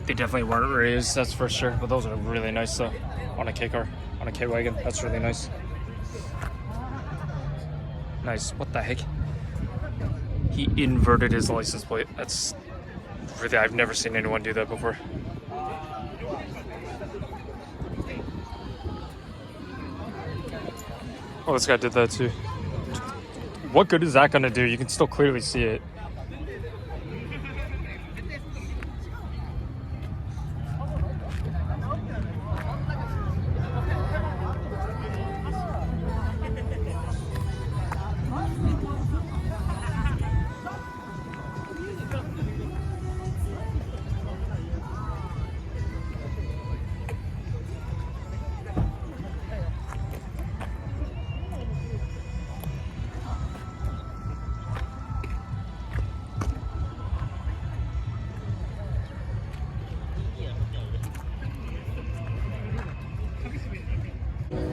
Speaker 1: they definitely weren't raised, that's for sure. But those are really nice though. On a K car, on a K wagon, that's really nice. Nice, what the heck? He inverted his license plate. That's really, I've never seen anyone do that before. Oh, this guy did that too. What good is that gonna do? You can still clearly see it.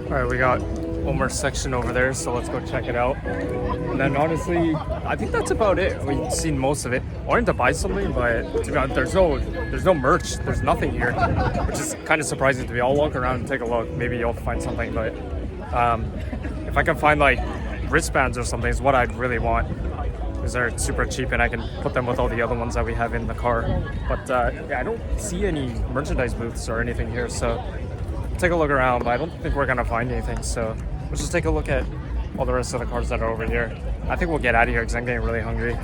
Speaker 1: Alright, we got one more section over there, so let's go check it out. And then honestly, I think that's about it. We've seen most of it. I wanted to buy something, but to be honest, there's no merch. There's nothing here, which is kind of surprising to me. I'll walk around and take a look. Maybe you'll find something, but if I can find like wristbands or something is what I'd really want. Because they're super cheap and I can put them with all the other ones that we have in the car. But yeah, I don't see any merchandise booths or anything here, so take a look around, but I don't think we're gonna find anything, so let's just take a look at all the rest of the cars that are over here. I think we'll get out of here because I'm getting really hungry.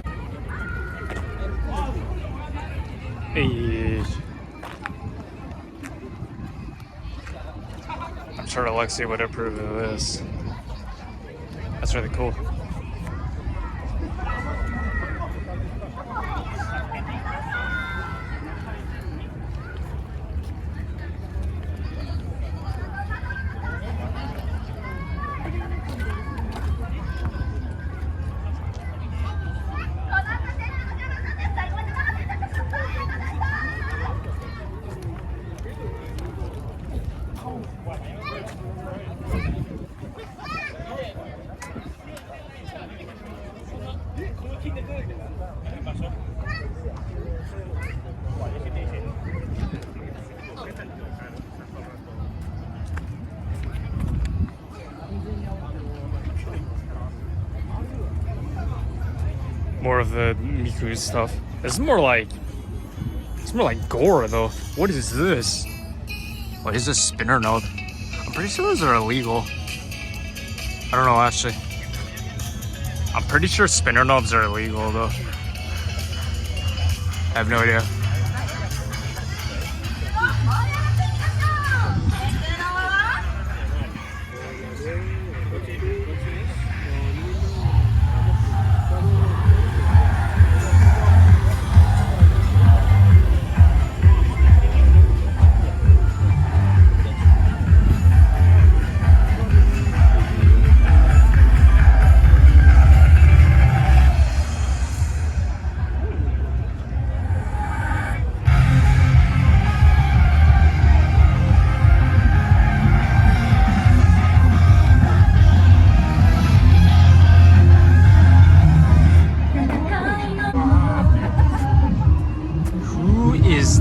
Speaker 1: Hey. I'm sure Alexi would approve of this. That's really cool. More of the Miku stuff. It's more like gore though. What is this? What is this spinner node? I'm pretty sure those are illegal. I don't know actually. I'm pretty sure spinner knobs are illegal though. I have no idea.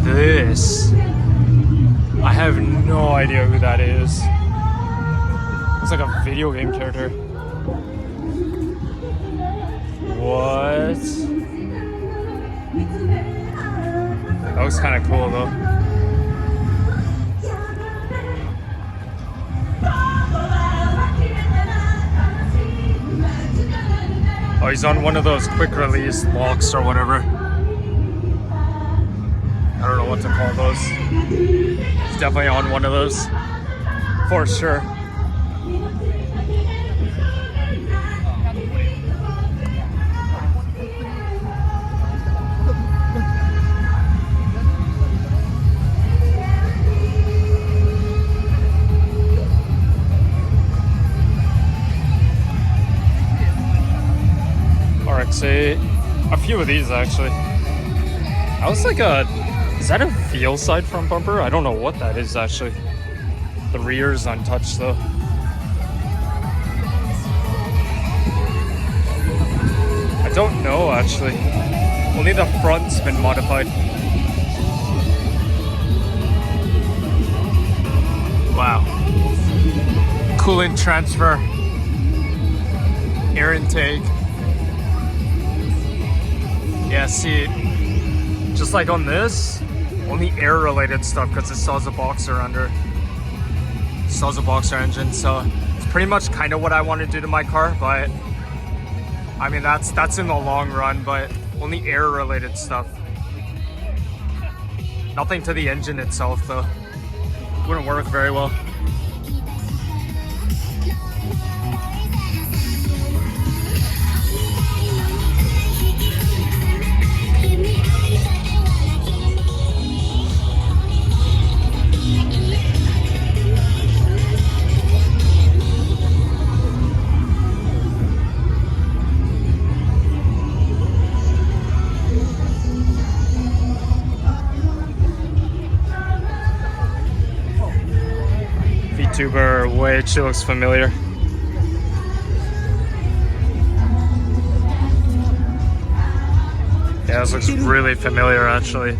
Speaker 1: This? I have no idea who that is. It's like a video game character. What? That looks kind of cool though. Oh, he's on one of those quick release locks or whatever. I don't know what to call those. He's definitely on one of those. For sure. RX7, a few of these actually. I was like is that a feel side front bumper? I don't know what that is actually. The rear is untouched though. I don't know actually. Only the front's been modified. Wow. Coolant transfer. Air intake. Yeah, see, just like on this, only air related stuff because it still has a boxer under. Still has a boxer engine, so it's pretty much kind of what I want to do to my car, but I mean that's in the long run, but only air related stuff. Nothing to the engine itself though. Wouldn't work very well. VTuber, wait, she looks familiar. Yeah, this looks really familiar actually.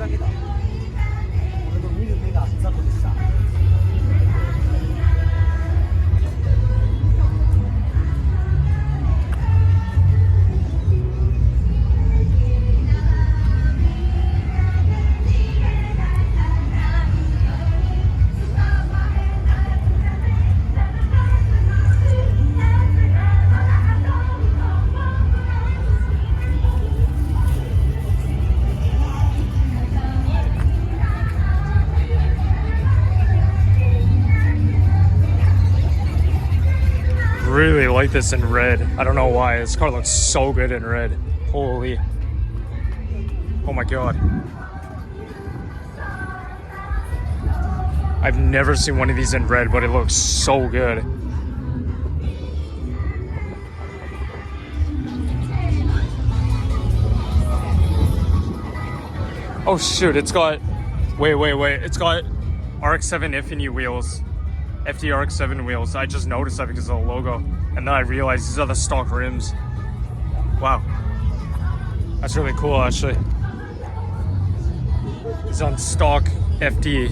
Speaker 1: Really like this in red. I don't know why. This car looks so good in red. Holy. Oh my god. I've never seen one of these in red, but it looks so good. Oh shoot, it's got... Wait. It's got RX7 Infinity wheels. FD RX7 wheels. I just noticed that because of the logo. And then I realized these are the stock rims. Wow. That's really cool actually. It's on stock FD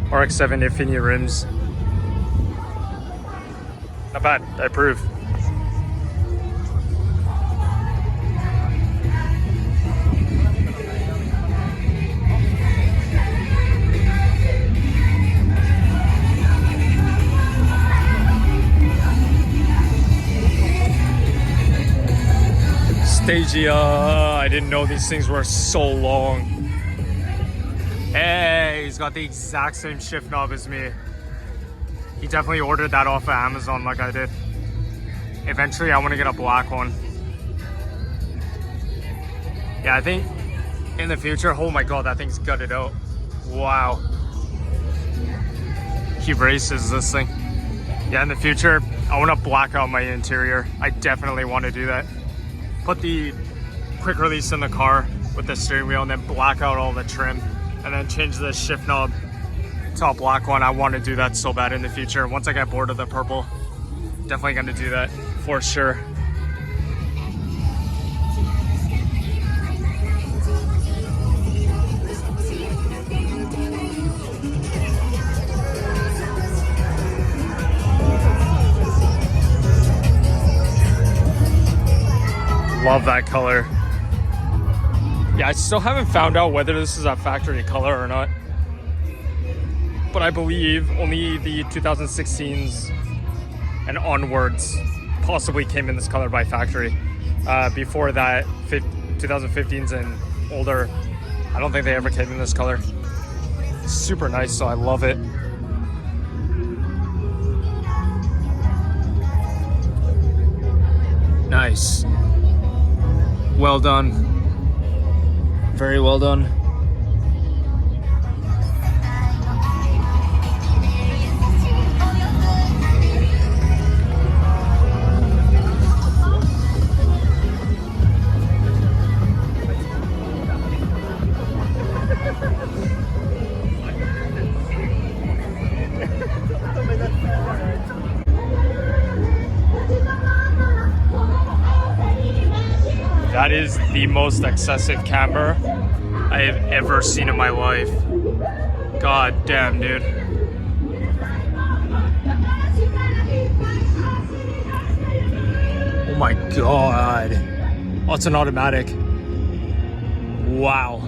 Speaker 1: RX7 Infinity rims. Not bad, I approve. Stagia, I didn't know these things were so long. Hey, he's got the exact same shift knob as me. He definitely ordered that off of Amazon like I did. Eventually I want to get a black one. Yeah, I think in the future, oh my god, that thing's gutted out. Wow. He races this thing. Yeah, in the future, I want to black out my interior. I definitely want to do that. Put the quick release in the car with the steering wheel and then black out all the trim and then change the shift knob to a black one. I want to do that so bad in the future. Once I get bored of the purple, definitely going to do that for sure. Love that color. Yeah, I still haven't found out whether this is a factory color or not. But I believe only the 2016s and onwards possibly came in this color by factory. Before that, 2015s and older, I don't think they ever came in this color. Super nice, so I love it. Nice. Well done. Very well done. That is the most excessive camber I have ever seen in my life. God damn, dude. Oh my god. Oh, it's an automatic. Wow.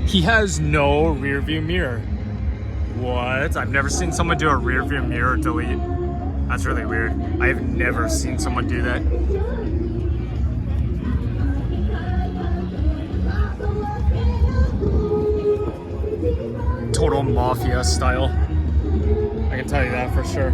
Speaker 1: He has no rear view mirror. What? I've never seen someone do a rear view mirror delete. That's really weird. I have never seen someone do that. Total mafia style. I can tell you that for sure.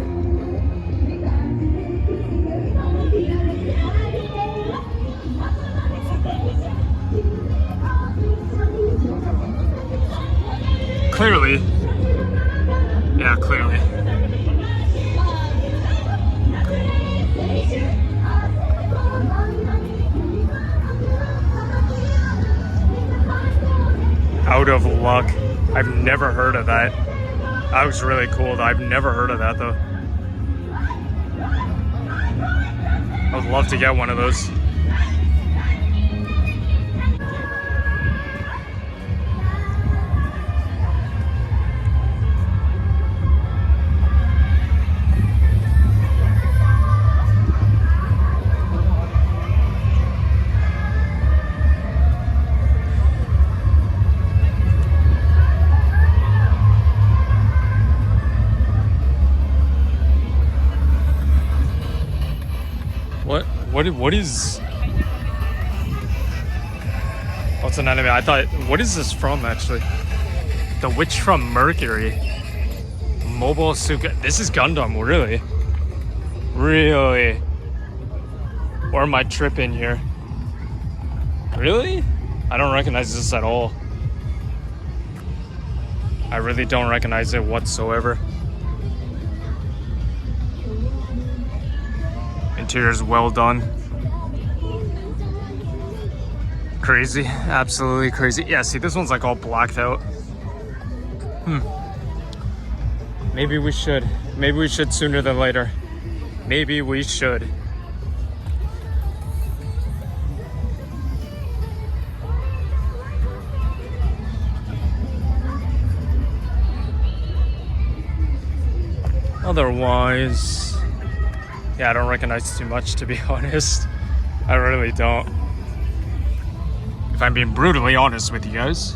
Speaker 1: Clearly. Yeah, clearly. Out of luck. I've never heard of that. That was really cool though. I've never heard of that though. I would love to get one of those. What is... Oh, it's an anime. I thought, what is this from actually? The Witch from Mercury. Mobile Suka. This is Gundam, really? Really? Or am I tripping here? Really? I don't recognize this at all. I really don't recognize it whatsoever. Interior's well done. Crazy, absolutely crazy. Yeah, see, this one's like all blacked out. Maybe we should sooner than later. Maybe we should. Otherwise, yeah, I don't recognize too much, to be honest. I really don't. If I'm being brutally honest with you guys,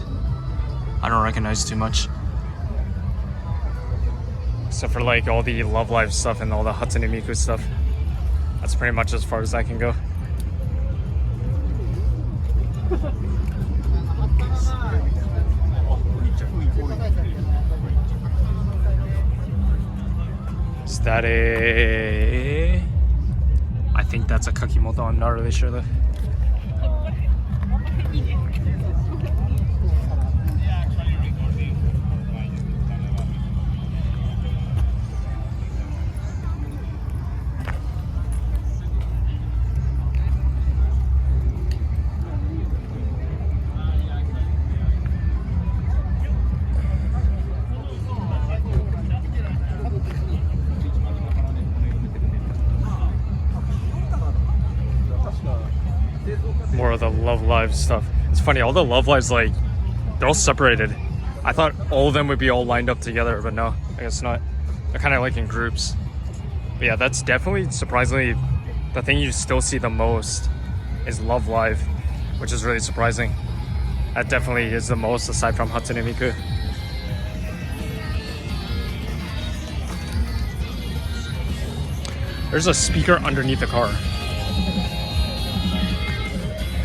Speaker 1: I don't recognize too much. Except for like all the Love Live stuff and all the Hatsune Miku stuff. That's pretty much as far as I can go. Is that a... I think that's a Kakimoto, I'm not really sure though. More of the Love Live stuff. It's funny, all the Love Lives, like, they're all separated. I thought all of them would be all lined up together, but no, I guess not. They're kind of like in groups. But yeah, that's definitely, surprisingly, the thing you still see the most is Love Live, which is really surprising. That definitely is the most aside from Hatsune Miku. There's a speaker underneath the car.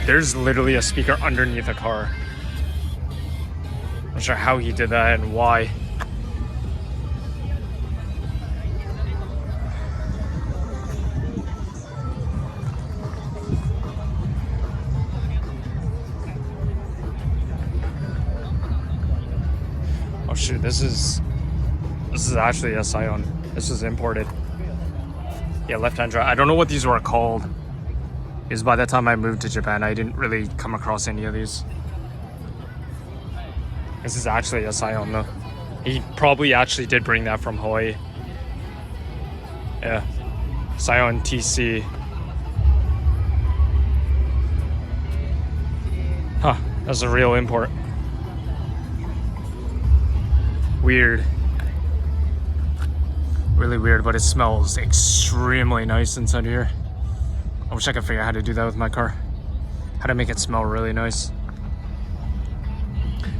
Speaker 1: There's literally a speaker underneath the car. I'm not sure how he did that and why. Oh shoot, this is actually a Scion. This is imported. Yeah, left-hand drive. I don't know what these were called. Because by the time I moved to Japan, I didn't really come across any of these. This is actually a Scion though. He probably actually did bring that from Hawaii. Yeah. Scion TC. Huh, that's a real import. Weird. Really weird, but it smells extremely nice inside here. I wish I could figure out how to do that with my car. How to make it smell really nice.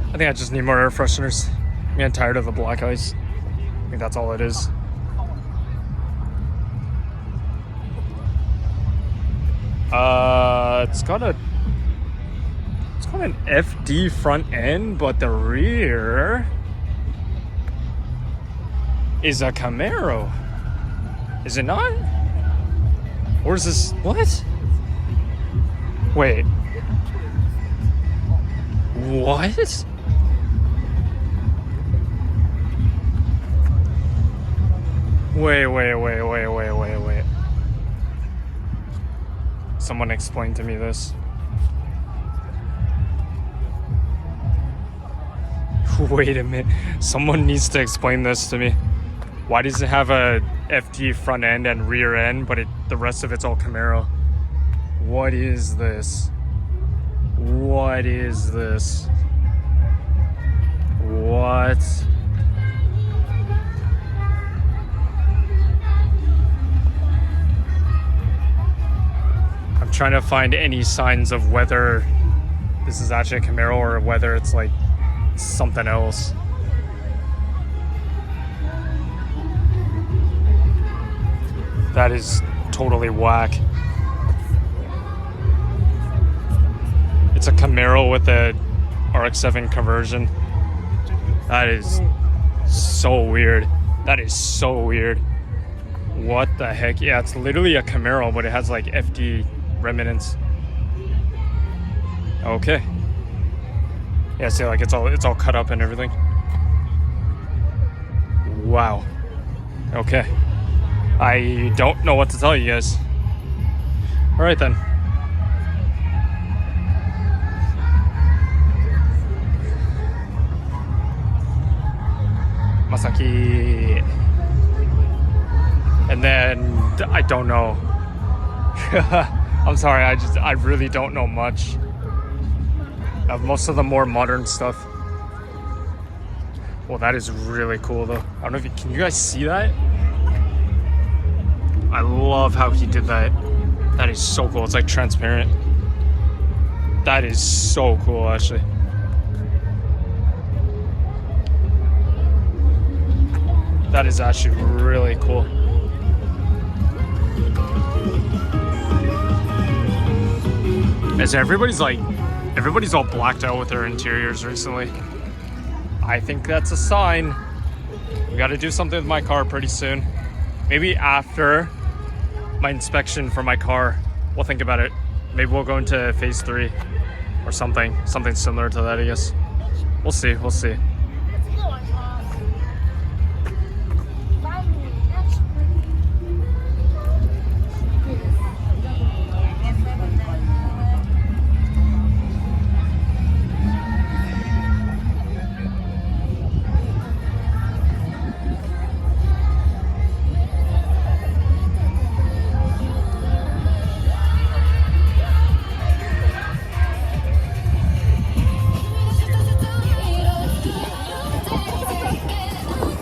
Speaker 1: I think I just need more air fresheners. I'm getting tired of the black ice. I think that's all it is. It's got an FD front end, but the rear is a Camaro. Is it not? Or is this, what? Wait. What? Wait. Someone explain to me this. Wait a minute. Someone needs to explain this to me. Why does it have a FT front end and rear end, but the rest of it's all Camaro? What is this? What is this? What? I'm trying to find any signs of whether this is actually a Camaro or whether it's like something else. That is totally whack. It's a Camaro with a RX7 conversion. That is so weird. That is so weird. What the heck? Yeah, it's literally a Camaro, but it has like FD remnants. Okay. Yeah, see, like it's all cut up and everything. Wow. Okay. I don't know what to tell you guys. All right then. Masaki. And then I don't know. I'm sorry, I really don't know much of most of the more modern stuff. Well, that is really cool though. I don't know if can you guys see that? I love how he did that. That is so cool. It's like transparent. That is so cool, actually. That is actually really cool. As everybody's all blacked out with their interiors recently. I think that's a sign. We got to do something with my car pretty soon. Maybe after my inspection for my car, we'll think about it. Maybe we'll go into phase 3 or something similar to that, I guess. We'll see.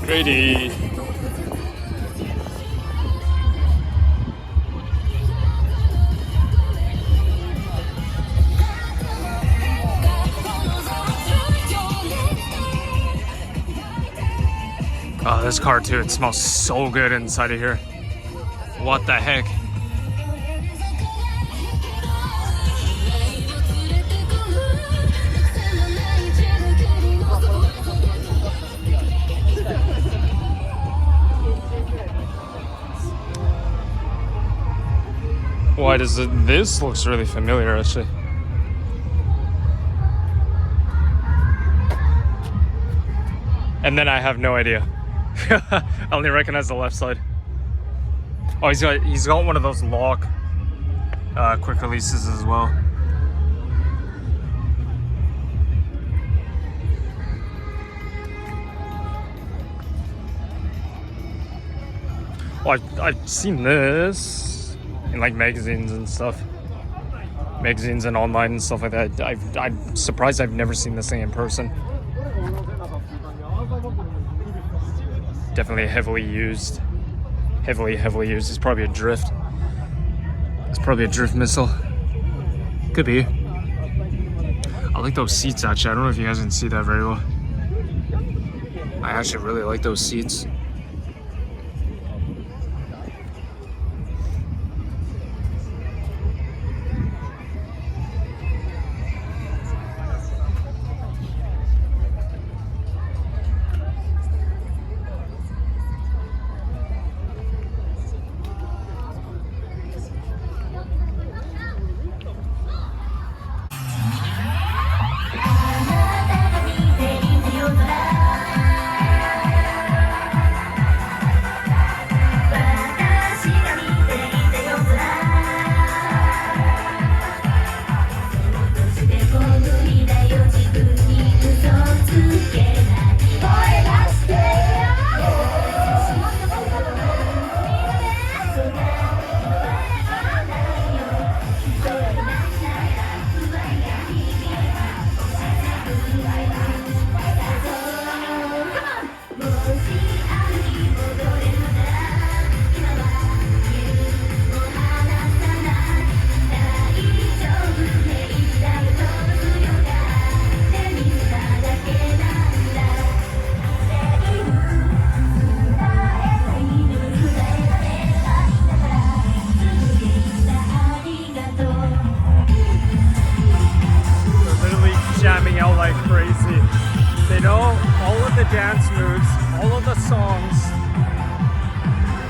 Speaker 1: Grady. Oh, this car too, it smells so good inside of here. What the heck? Why does it? This looks really familiar, actually. And then I have no idea. I only recognize the left side. Oh, he's got one of those lock quick releases as well. Well, I've seen this in like magazines and stuff. Magazines and online and stuff like that. I'm surprised I've never seen this thing in person. Definitely heavily used. Heavily used. It's probably a drift. It's probably a drift missile. Could be. I like those seats actually. I don't know if you guys can see that very well. I actually really like those seats. Dance moves, all of the songs,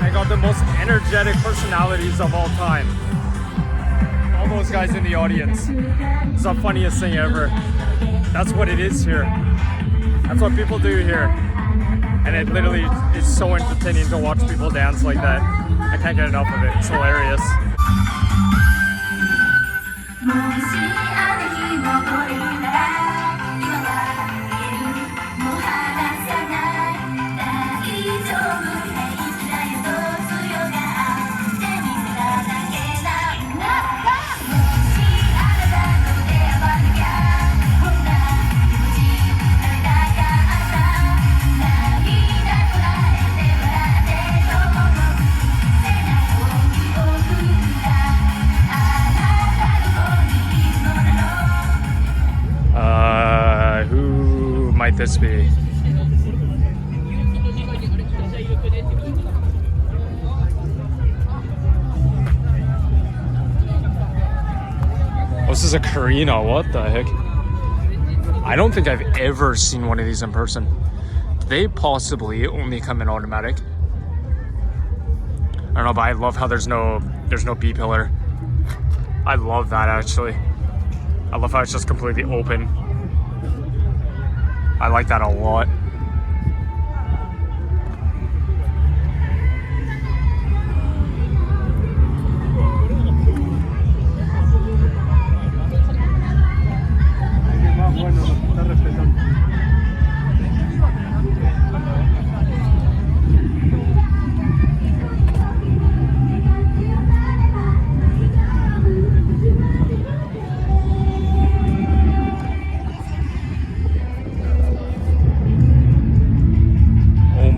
Speaker 1: and got the most energetic personalities of all time. All those guys in the audience. It's the funniest thing ever. That's what it is here. That's what people do here. And it literally is so entertaining to watch people dance like that. I can't get enough of it. It's hilarious. Who might this be? Oh, this is a Carina. What the heck? I don't think I've ever seen one of these in person. They possibly only come in automatic. I don't know, but I love how there's no B pillar. I love that actually. I love how it's just completely open. I like that a lot.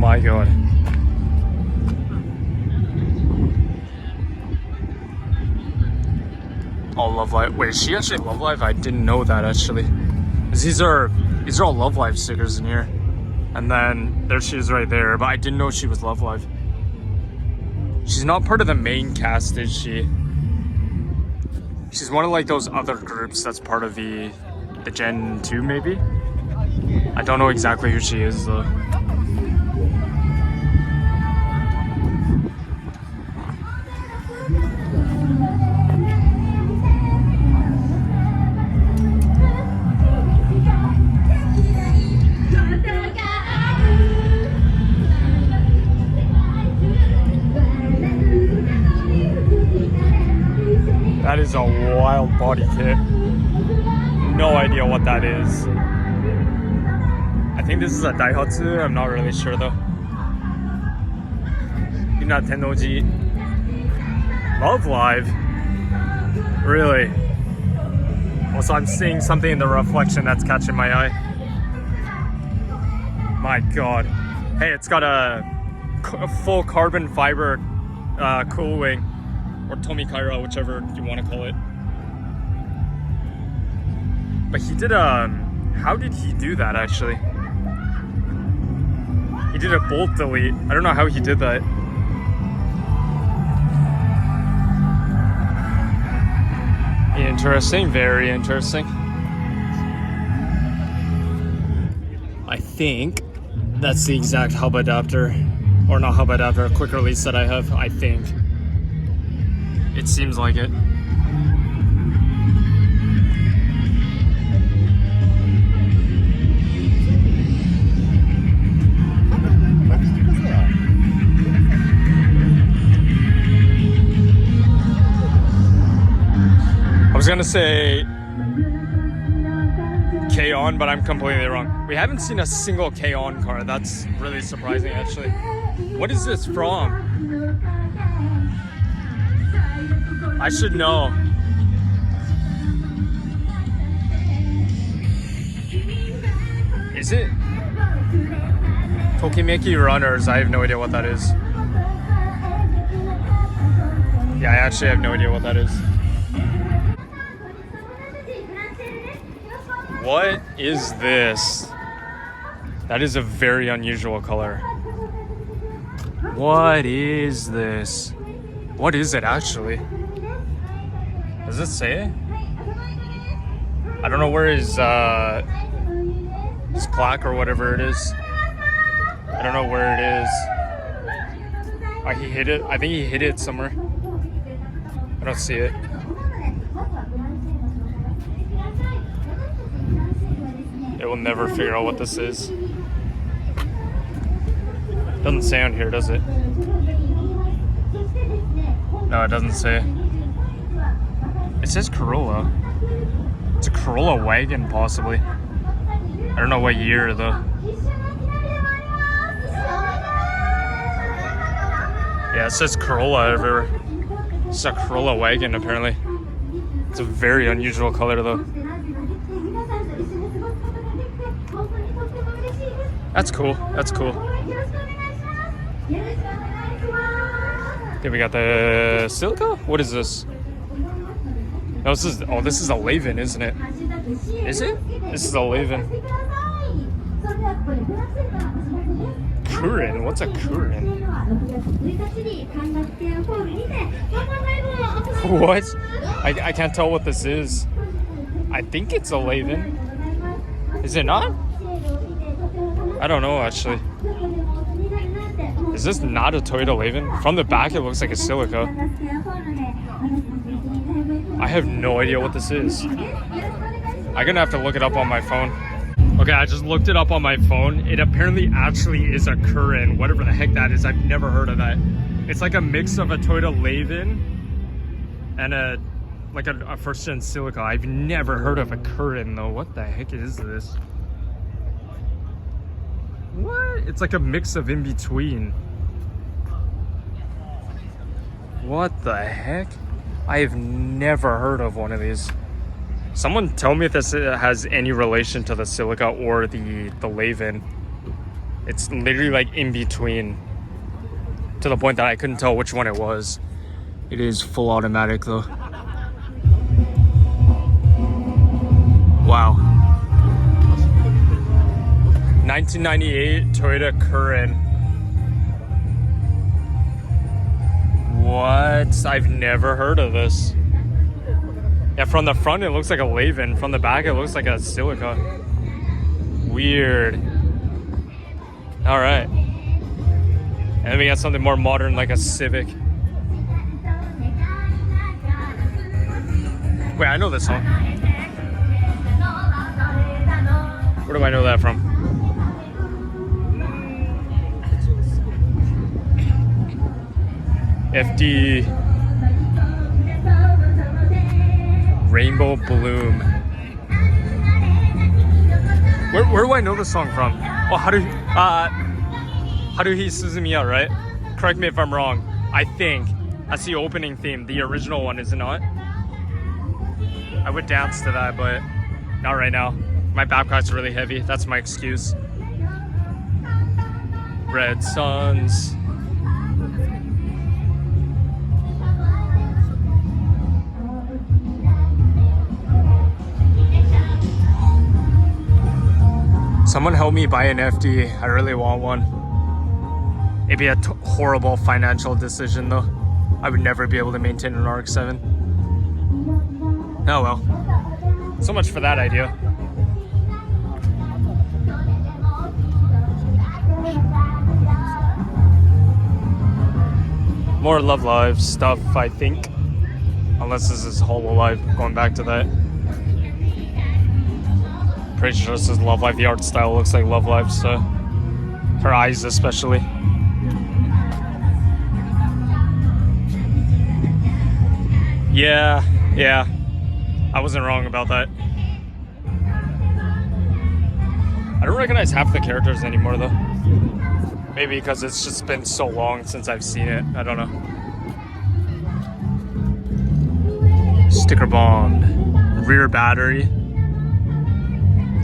Speaker 1: My God. Oh, Love Live. Wait, is she actually Love Live? I didn't know that actually. These are all Love Live stickers in here. And then there she is right there, but I didn't know she was Love Live. She's not part of the main cast, is she? She's one of like those other groups that's part of the Gen 2 maybe? I don't know exactly who she is though. is a wild body kit. No idea what that is. I think this is a Daihatsu. I'm not really sure though. Tennoji. Love Live. Really? Also, I'm seeing something in the reflection that's catching my eye. My God. Hey, it's got a full carbon fiber cooling, or Tomikaira, whichever you want to call it. But he did how did he do that actually? He did a bolt delete. I don't know how he did that. Interesting, very interesting. I think that's the exact hub adapter, or not hub adapter, quick release that I have, I think. It seems like it. I was gonna say K-On, but I'm completely wrong. We haven't seen a single K-On car. That's really surprising, actually. What is this from? I should know. Is it? Tokimeki Runners. I have no idea what that is. Yeah, I actually have no idea what that is. What is this? That is a very unusual color. What is this? What is it actually? Does it say? I don't know where his plaque or whatever it is. I don't know where it is. Oh, he hit it. I think he hit it somewhere. I don't see it. It will never figure out what this is. Doesn't say on here, does it? No, it doesn't say. It says Corolla. It's a Corolla wagon, possibly. I don't know what year, though. Yeah, it says Corolla everywhere. It's a Corolla wagon, apparently. It's a very unusual color, though. That's cool. That's cool. Okay, we got the Silica? What is this? No, this is a Laven, isn't it? Is it? This is a Laven. Curran? What's a Curran? What? I can't tell what this is. I think it's a Laven. Is it not? I don't know, actually. Is this not a Toyota Laven? From the back, it looks like a Silica. I have no idea what this is. I'm gonna have to look it up on my phone. Okay, I just looked it up on my phone. It apparently actually is a Curran, whatever the heck that is. I've never heard of that. It's like a mix of a Toyota Laven and a first-gen Silica. I've never heard of a Curran, though. What the heck is this? What? It's like a mix of in between. What the heck? I have never heard of one of these. Someone tell me if this has any relation to the Silica or the Laven. It's literally like in between, to the point that I couldn't tell which one it was. It is full automatic though. Wow. 1998 Toyota Curran. What? I've never heard of this. Yeah, from the front it looks like a Laven. From the back it looks like a Silica. Weird. Alright. And then we got something more modern like a Civic. Wait, I know this song. Where do I know that from? FD. Rainbow Bloom. Where do I know this song from? Oh, Haruhi Suzumiya, right? Correct me if I'm wrong. I think that's the opening theme, the original one, is it not? I would dance to that, but not right now. My backpack's really heavy. That's my excuse. Red Suns. Someone help me buy an FD. I really want one. It'd be a horrible financial decision though. I would never be able to maintain an RX7. Oh well. So much for that idea. More Love Live stuff, I think. Unless this is HoloLive, going back to that. Pretty sure this is Love Live. The art style looks like Love Live, so her eyes especially. Yeah, I wasn't wrong about that. I don't recognize half the characters anymore though. Maybe because it's just been so long since I've seen it. I don't know. Sticker bond, rear battery.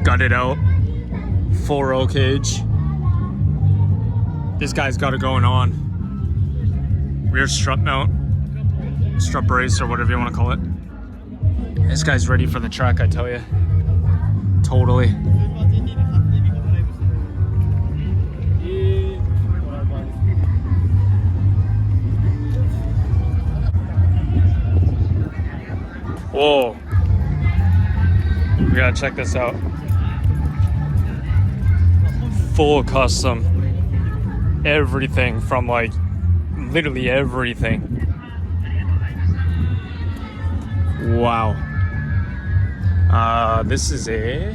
Speaker 1: Got it out. Full roll cage. This guy's got it going on. Rear strut mount. Strut brace or whatever you want to call it. This guy's ready for the track, I tell you. Totally. Whoa. We gotta check this out. Full custom. Everything from like literally everything. Wow. This is a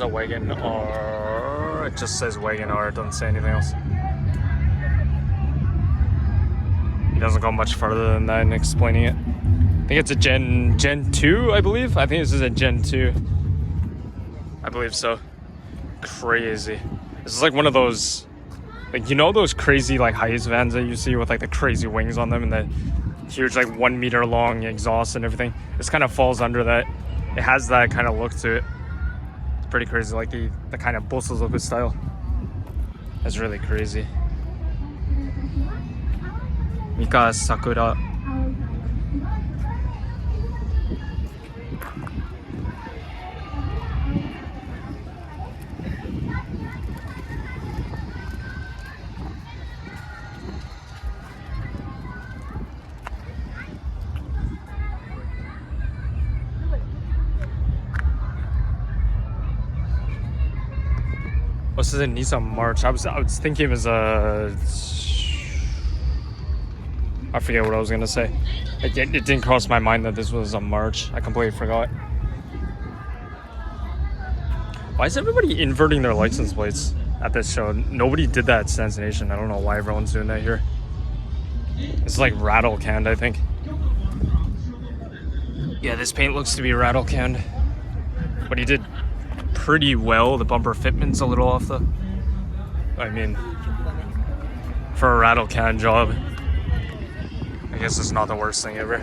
Speaker 1: wagon R. It just says wagon R, it doesn't say anything else. It doesn't go much further than that in explaining it. I think it's a Gen 2, I believe. I think this is a Gen 2. I believe so. Crazy. This is like one of those, like, you know those crazy like heist vans that you see with like the crazy wings on them and the huge like 1 meter long exhaust and everything? This kind of falls under that. It has that kind of look to it. It's pretty crazy, like the kind of Bosozoku style. That's really crazy. Mika Sakura. This is a Nissan March. I was thinking it was a... I forget what I was gonna say. It didn't cross my mind that this was a March. I completely forgot. Why is everybody inverting their license plates at this show? Nobody did that at Stance Nation. I don't know why everyone's doing that here. It's like rattle canned, I think. Yeah, this paint looks to be rattle canned. But he did pretty well. The bumper fitment's a little off though. I mean, for a rattle can job, I guess it's not the worst thing ever.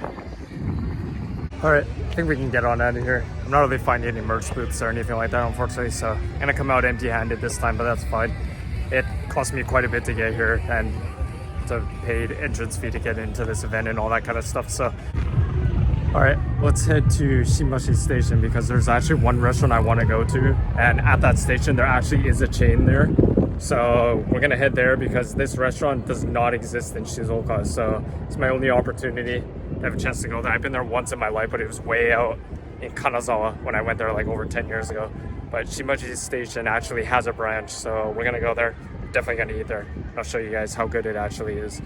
Speaker 1: Alright, I think we can get on out of here. I'm not really finding any merch booths or anything like that, unfortunately, so I'm gonna come out empty-handed this time, but that's fine. It cost me quite a bit to get here and to paid entrance fee to get into this event and all that kind of stuff, so. Alright, let's head to Shinbashi Station because there's actually one restaurant I want to go to, and at that station there actually is a chain there. So we're gonna head there because this restaurant does not exist in Shizuoka, so it's my only opportunity to have a chance to go there. I've been there once in my life, but it was way out in Kanazawa when I went there like over 10 years ago. But Shinbashi Station actually has a branch, so we're gonna go there. Definitely gonna eat there. I'll show you guys how good it actually is.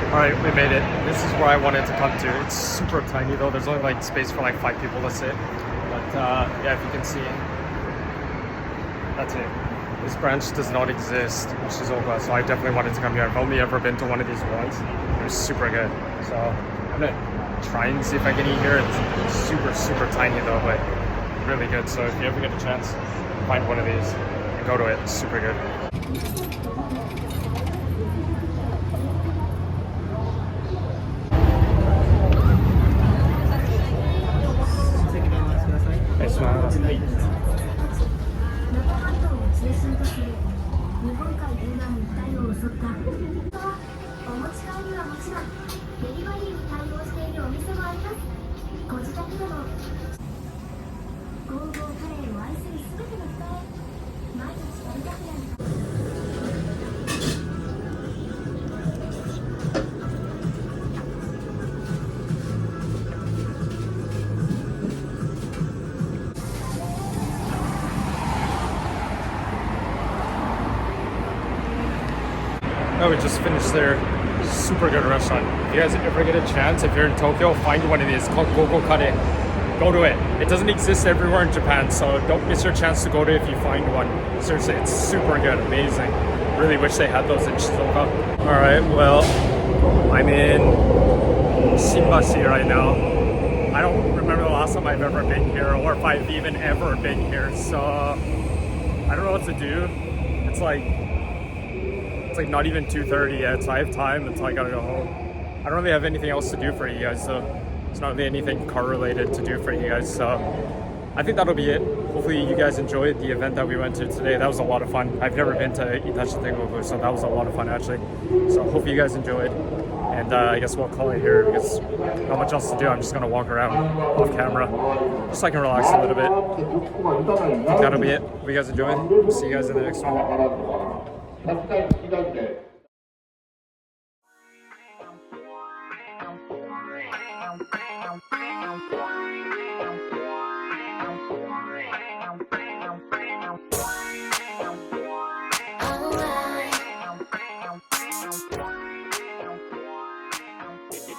Speaker 1: Alright, we made it. This is where I wanted to come to. It's super tiny though. There's only like space for like 5 people to sit. But yeah, if you can see, that's it. this branch does not exist in Shizuoka, so I definitely wanted to come here. I've only ever been to one of these ones. It was super good. So I'm gonna try and see if I can eat here. It's super, super tiny though, but really good. So if you ever get a chance, find one of these and go to it. It's super good. Hey, smile.
Speaker 6: 日本海沿岸一帯を襲ったお持ち帰りはもちろんデリバリーに対応しているお店もあります。ご自宅でもゴーゴーカレーを愛するすべての人へ毎日食べたくなる。
Speaker 1: Oh, we just finished their super good restaurant. If you guys ever get a chance, if you're in Tokyo, find one of these. It's called Gogo Kare. Go to it. It doesn't exist everywhere in Japan, so don't miss your chance to go to it if you find one. Seriously, it's super good, amazing. Really wish they had those in Shizuoka. Alright, well, I'm in Shinbashi right now. I don't remember the last time I've ever been here, or if I've even ever been here, so I don't know what to do. It's like not even 2:30 yet, so I have time until I gotta go home. I don't really have anything else to do for you guys, so it's not really anything car related to do for you guys, so I think that'll be it. Hopefully you guys enjoyed the event that we went to today. That was a lot of fun. I've never been to Itasha Tengoku, so that was a lot of fun actually. So hope you guys enjoyed, and I guess we'll call it here because not much else to do. I'm just gonna walk around off camera just so I can relax a little bit. I think that'll be it. Hope you guys enjoyed. See you guys in the next one.
Speaker 7: 扱いの引き出しで